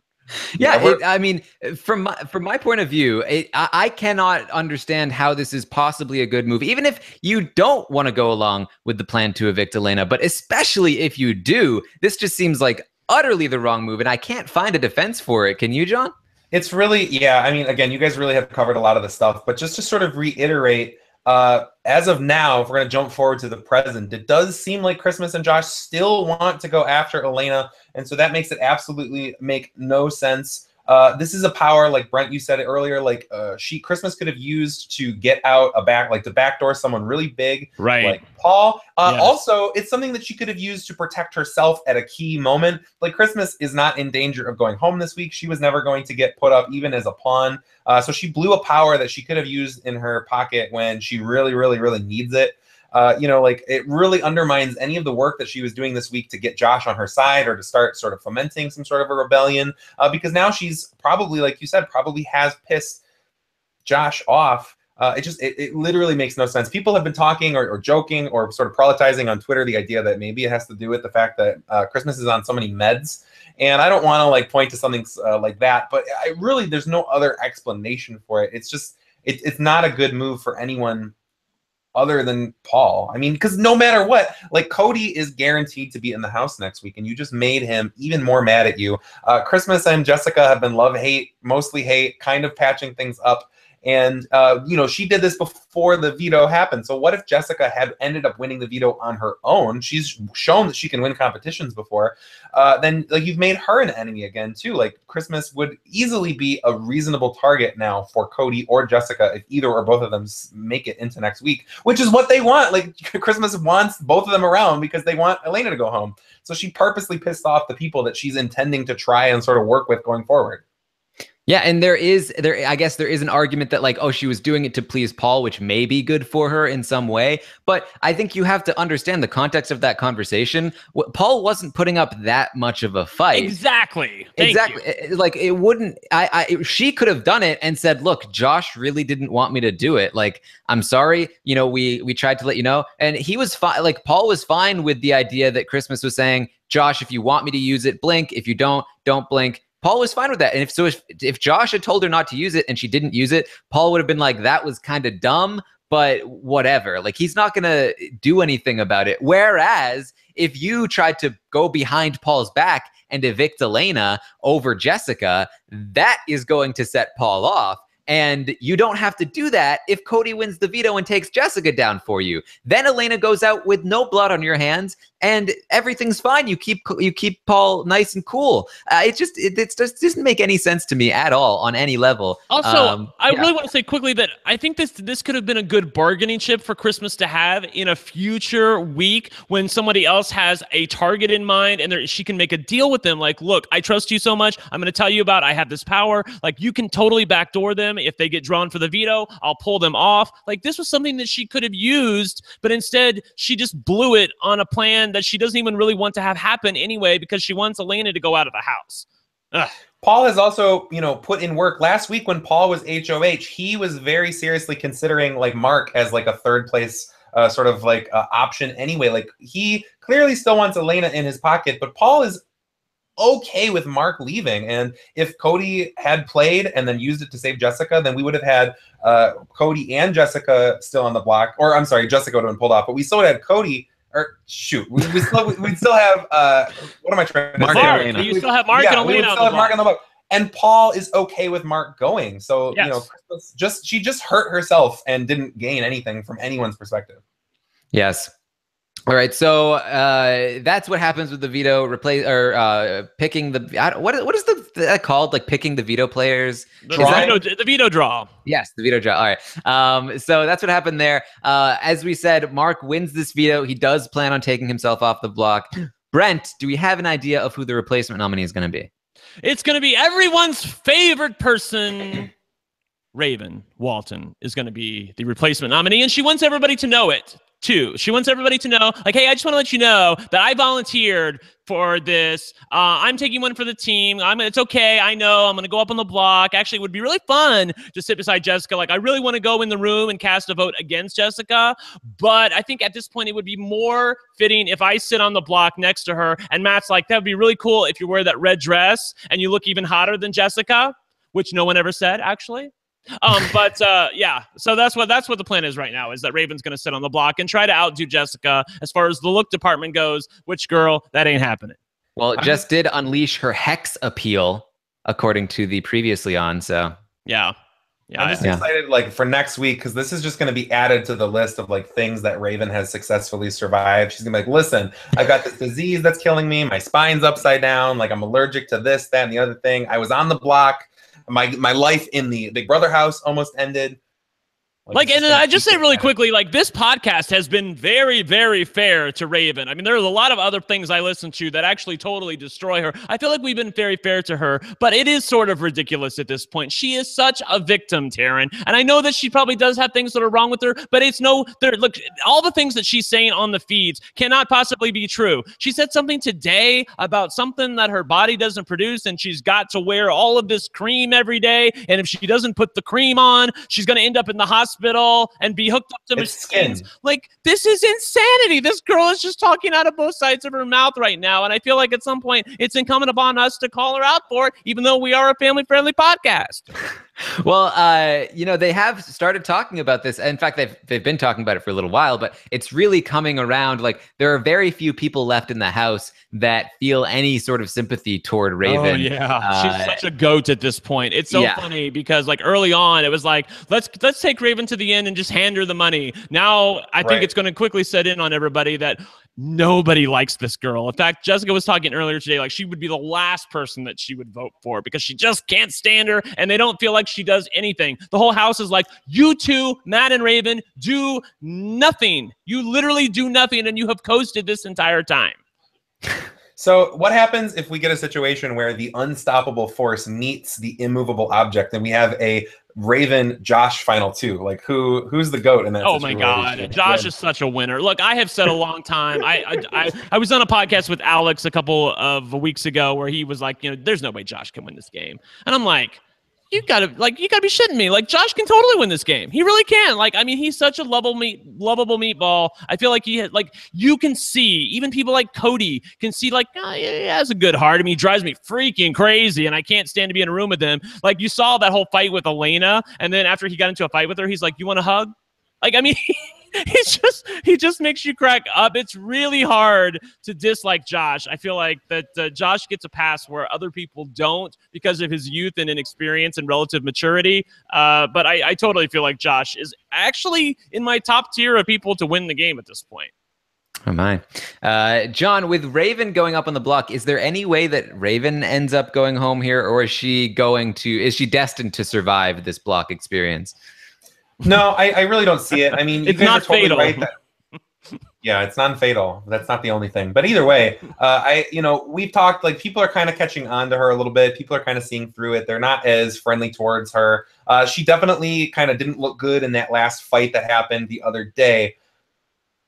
Yeah, I mean, from my point of view, I cannot understand how this is possibly a good move, even if you don't want to go along with the plan to evict Elena. But especially if you do, this just seems like utterly the wrong move, and I can't find a defense for it. Can you, John? It's really, yeah, I mean, again, you guys really have covered a lot of the stuff, but just to sort of reiterate, as of now, if we're going to jump forward to the present, it does seem like Christmas and Josh still want to go after Elena, and so that makes it absolutely make no sense. This is a power, like Brent, you said it earlier, Christmas could have used to get out to backdoor someone really big, right? Like Paul. Yes. Also, it's something that she could have used to protect herself at a key moment. Like, Christmas is not in danger of going home this week. She was never going to get put up even as a pawn. So she blew a power that she could have used in her pocket when she really, really, really needs it. It really undermines any of the work that she was doing this week to get Josh on her side or to start sort of fomenting some sort of a rebellion, because now she's probably, like you said, probably has pissed Josh off. It literally makes no sense. People have been talking or joking or sort of proletaizing on Twitter the idea that maybe it has to do with the fact that Christmas is on so many meds. And I don't want to point to something like that, but there's no other explanation for it. It's just, it's not a good move for anyone other than Paul. I mean, because no matter what, Cody is guaranteed to be in the house next week, and you just made him even more mad at you. Christmas and Jessica have been love-hate, mostly hate, kind of patching things up. And, she did this before the veto happened. So what if Jessica had ended up winning the veto on her own? She's shown that she can win competitions before. Then you've made her an enemy again, too. Christmas would easily be a reasonable target now for Cody or Jessica if either or both of them make it into next week, which is what they want. Christmas wants both of them around because they want Elena to go home. So she purposely pissed off the people that she's intending to try and sort of work with going forward. Yeah, and I guess there is an argument that she was doing it to please Paul, which may be good for her in some way. But I think you have to understand the context of that conversation. Paul wasn't putting up that much of a fight. Exactly. Exactly. It wouldn't. She could have done it and said, "Look, Josh really didn't want me to do it. I'm sorry. We tried to let you know." And he was fine. Paul was fine with the idea that Christmas was saying, "Josh, if you want me to use it, blink. If you don't blink." Paul was fine with that. And if Josh had told her not to use it and she didn't use it, Paul would have been like, that was kind of dumb, but whatever. He's not going to do anything about it. Whereas if you tried to go behind Paul's back and evict Elena over Jessica, that is going to set Paul off. And you don't have to do that if Cody wins the veto and takes Jessica down for you. Then Elena goes out with no blood on your hands, and everything's fine. You keep Paul nice and cool. It just doesn't make any sense to me at all on any level. Also, I really want to say quickly that I think this could have been a good bargaining chip for Christmas to have in a future week when somebody else has a target in mind and she can make a deal with them. Look, I trust you so much. I'm going to tell you about I have this power. You can totally backdoor them. If they get drawn for the veto, I'll pull them off. This was something that she could have used, but instead she just blew it on a plan that she doesn't even really want to have happen anyway because she wants Elena to go out of the house. Ugh. Paul has also, put in work. Last week when Paul was HOH, he was very seriously considering like Mark as like a third place sort of like option anyway. Like he clearly still wants Elena in his pocket, but Paul is okay with Mark leaving. And if Cody had played and then used it to save Jessica, then we would have had Cody and Jessica still on the block. Or I'm sorry, Jessica would have been pulled off, but we still would have had Cody. Or shoot, we'd still have what am I trying to say? Mark. You still have Mark and Elena. We would still have Mark on the block. And Paul is okay with Mark going. So yes. She just hurt herself and didn't gain anything from anyone's perspective. Yes. All right, so that's what happens with the veto picking the what is that called? Like picking the veto players? The veto draw. Yes, the veto draw. All right. So that's what happened there. As we said, Mark wins this veto. He does plan on taking himself off the block. Brent, do we have an idea of who the replacement nominee is going to be? It's going to be everyone's favorite person. Raven Walton is going to be the replacement nominee, and she wants everybody to know it. Too. She wants everybody to know, like, hey, I just want to let you know that I volunteered for this. I'm taking one for the team. It's okay. I know I'm going to go up on the block. Actually, it would be really fun to sit beside Jessica. Like, I really want to go in the room and cast a vote against Jessica. But I think at this point, it would be more fitting if I sit on the block next to her. And Matt's like, that would be really cool if you wear that red dress and you look even hotter than Jessica, which no one ever said, actually. Yeah, so that's what the plan is right now, is that Raven's going to sit on the block and try to outdo Jessica as far as the look department goes. Which girl, that ain't happening. Well, Jess did unleash her hex appeal according to the previously on, so yeah. I'm just excited like for next week, because this is just going to be added to the list of like things that Raven has successfully survived. She's gonna be like, listen, I've got this disease that's killing me, my spine's upside down, like I'm allergic to this, that, and the other thing. I was on the block. My life in the Big Brother house almost ended. And I just say really quickly, like, this podcast has been very, very fair to Raven. I mean, there's a lot of other things I listen to that actually totally destroy her. I feel like we've been very fair to her, but it is sort of ridiculous at this point. She is such a victim, Taran. And I know that she probably does have things that are wrong with her, but look, all the things that she's saying on the feeds cannot possibly be true. She said something today about something that her body doesn't produce, and she's got to wear all of this cream every day. And if she doesn't put the cream on, she's going to end up in the hospital and be hooked up to machines. Like, this is insanity. This girl is just talking out of both sides of her mouth right now, and I feel like at some point it's incumbent upon us to call her out for it, even though we are a family-friendly podcast. Well, they have started talking about this. In fact, they've been talking about it for a little while, but it's really coming around. Like, there are very few people left in the house that feel any sort of sympathy toward Raven. Oh, yeah. She's such a goat at this point. It's so funny because, like, early on, it was like, let's take Raven to the end and just hand her the money. Now, I think it's going to quickly set in on everybody that nobody likes this girl. In fact, Jessica was talking earlier today, like, she would be the last person that she would vote for because she just can't stand her, and they don't feel like she does anything. The whole house is like, you two, Matt and Raven, do nothing. You literally do nothing, and you have coasted this entire time. So what happens if we get a situation where the unstoppable force meets the immovable object, and we have a Raven-Josh final two? Like, who's the GOAT in that situation? Oh my God, Josh is such a winner. Look, I have said a long time. I was on a podcast with Alex a couple of weeks ago where he was like, there's no way Josh can win this game, and I'm like, you gotta be shitting me. Like, Josh can totally win this game. He really can. Like, I mean, he's such a lovable meatball. I feel like you can see, even people like Cody can see, like, he has a good heart. I mean, he drives me freaking crazy, and I can't stand to be in a room with him. Like, you saw that whole fight with Elena, and then after he got into a fight with her, he's like, you want a hug? Like, I mean, he just makes you crack up. It's really hard to dislike Josh. I feel like that Josh gets a pass where other people don't because of his youth and inexperience and relative maturity. But I totally feel like Josh is actually in my top tier of people to win the game at this point. Oh my. John, with Raven going up on the block, is there any way that Raven ends up going home here, or is she destined to survive this block experience? No, I really don't see it. I mean, it's not fatal. Right that, yeah, it's non-fatal. That's not the only thing. But either way, we've talked, like, people are kind of catching on to her a little bit. People are kind of seeing through it. They're not as friendly towards her. She definitely kind of didn't look good in that last fight that happened the other day.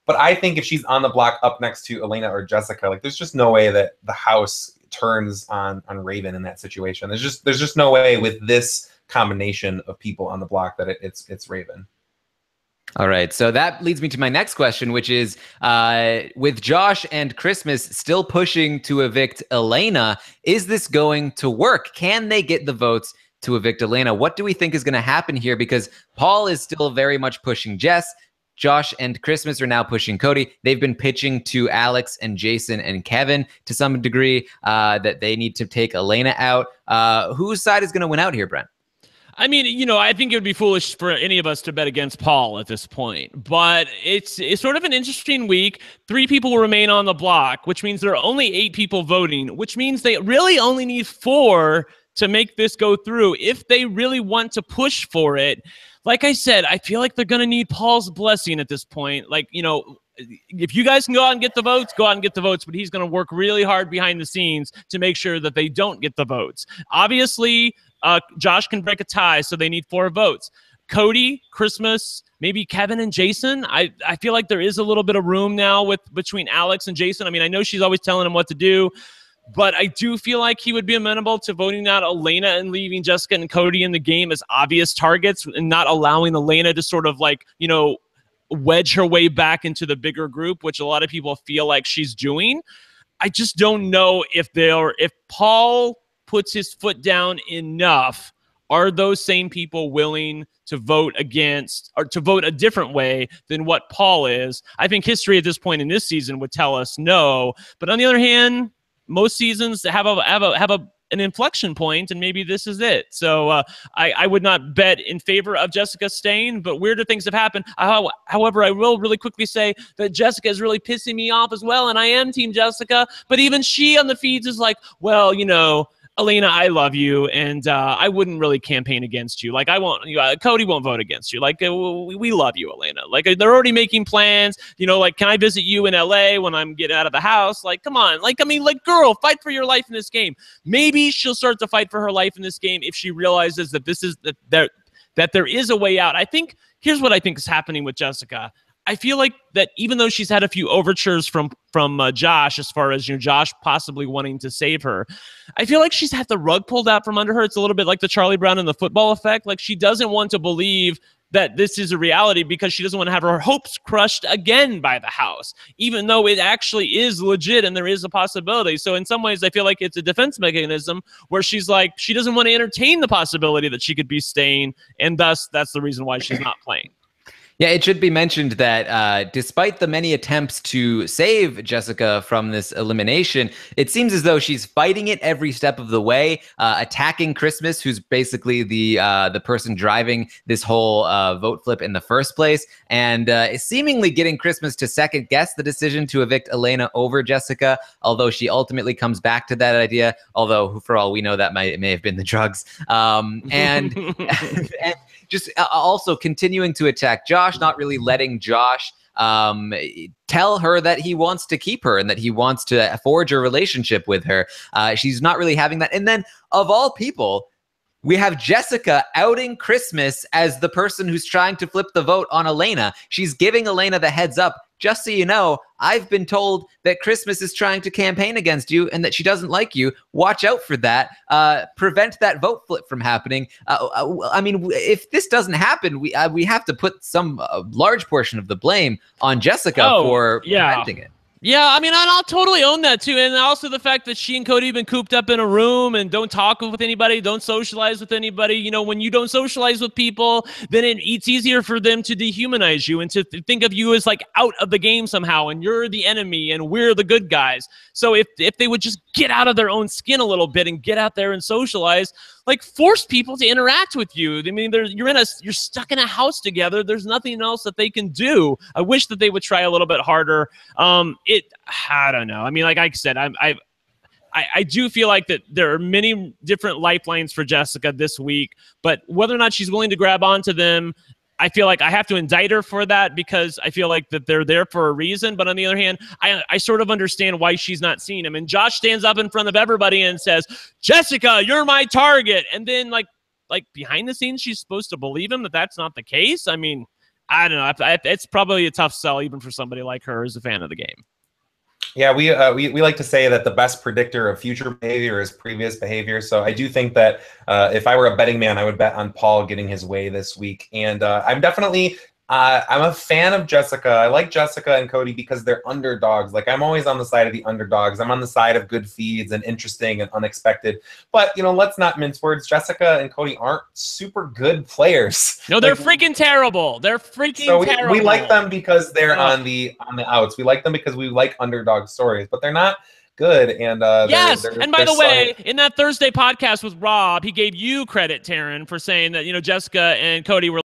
But I think if she's on the block up next to Elena or Jessica, like, there's just no way that the house turns on Raven in that situation. There's just no way with this combination of people on the block that it's Raven. All right, so that leads me to my next question, which is, with Josh and Christmas still pushing to evict Elena, is this going to work? Can they get the votes to evict Elena? What do we think is going to happen here? Because Paul is still very much pushing Jess. Josh and Christmas are now pushing Cody. They've been pitching to Alex and Jason and Kevin to some degree that they need to take Elena out. Whose side is going to win out here, Brent? I mean, you know, I think it would be foolish for any of us to bet against Paul at this point, but it's sort of an interesting week. 3 people will remain on the block, which means there are only 8 people voting, which means they really only need 4 to make this go through if they really want to push for it. Like I said, I feel like they're going to need Paul's blessing at this point. Like, you know, if you guys can go out and get the votes, go out and get the votes, but he's going to work really hard behind the scenes to make sure that they don't get the votes. Obviously, Josh can break a tie, so they need 4 votes. Cody, Christmas, maybe Kevin and Jason. I feel like there is a little bit of room now between Alex and Jason. I mean, I know she's always telling him what to do, but I do feel like he would be amenable to voting out Elena and leaving Jessica and Cody in the game as obvious targets and not allowing Elena to sort of like, you know, wedge her way back into the bigger group, which a lot of people feel like she's doing. I just don't know if Paul puts his foot down enough, are those same people willing to vote against or to vote a different way than what Paul is? I think history at this point in this season would tell us no. But on the other hand, most seasons have an inflection point, and maybe this is it. So I would not bet in favor of Jessica staying, but weirder things have happened. However, I will really quickly say that Jessica is really pissing me off as well, and I am Team Jessica, but even she on the feeds is like, well, you know, Elena, I love you, and I wouldn't really campaign against you. Like, I won't, Cody won't vote against you. Like, we love you, Elena. Like, they're already making plans. You know, like, can I visit you in LA when I'm getting out of the house? Like, come on. Like, I mean, like, girl, fight for your life in this game. Maybe she'll start to fight for her life in this game if she realizes that that there is a way out. I think, here's what I think is happening with Jessica. I feel like that even though she's had a few overtures from Josh, as far as, you know, Josh possibly wanting to save her, I feel like she's had the rug pulled out from under her. It's a little bit like the Charlie Brown and the football effect. Like, she doesn't want to believe that this is a reality because she doesn't want to have her hopes crushed again by the house, even though it actually is legit and there is a possibility. So in some ways, I feel like it's a defense mechanism where she's like, she doesn't want to entertain the possibility that she could be staying, and thus that's the reason why she's not playing. Yeah, it should be mentioned that despite the many attempts to save Jessica from this elimination, it seems as though she's fighting it every step of the way, attacking Christmas, who's basically the person driving this whole vote flip in the first place, and seemingly getting Christmas to second guess the decision to evict Elena over Jessica, although she ultimately comes back to that idea, although for all we know that may have been the drugs. And just also continuing to attack Josh, not really letting Josh tell her that he wants to keep her and that he wants to forge a relationship with her. She's not really having that. And then, of all people, we have Jessica outing Christmas as the person who's trying to flip the vote on Elena. She's giving Elena the heads up. Just so you know, I've been told that Christmas is trying to campaign against you and that she doesn't like you. Watch out for that. Prevent that vote flip from happening. I mean, if this doesn't happen, we have to put some large portion of the blame on Jessica for preventing it. Yeah, I mean, I'll totally own that too. And also the fact that she and Cody have been cooped up in a room and don't talk with anybody, don't socialize with anybody. You know, when you don't socialize with people, then it's easier for them to dehumanize you and to think of you as like out of the game somehow, and you're the enemy and we're the good guys. So if they would just get out of their own skin a little bit and get out there and socialize, like force people to interact with you. I mean, you're stuck in a house together. There's nothing else that they can do. I wish that they would try a little bit harder. I don't know. I mean, like I said, I do feel like that there are many different lifelines for Jessica this week, but whether or not she's willing to grab onto them, I feel like I have to indict her for that because I feel like that they're there for a reason. But on the other hand, I sort of understand why she's not seeing him. And Josh stands up in front of everybody and says, Jessica, you're my target. And then like behind the scenes, she's supposed to believe him that that's not the case. I mean, I don't know. It's probably a tough sell even for somebody like her who's a fan of the game. Yeah, we like to say that the best predictor of future behavior is previous behavior. So I do think that if I were a betting man, I would bet on Paul getting his way this week. And I'm definitely I'm a fan of Jessica. I like Jessica and Cody because they're underdogs. Like, I'm always on the side of the underdogs. I'm on the side of good feeds and interesting and unexpected. But, you know, let's not mince words. Jessica and Cody aren't super good players. No, they're freaking terrible. They're freaking terrible. We like them because they're on the outs. We like them because we like underdog stories, but they're not good. And yes, and by the way, in that Thursday podcast with Rob, he gave you credit, Taran, for saying that, you know, Jessica and Cody were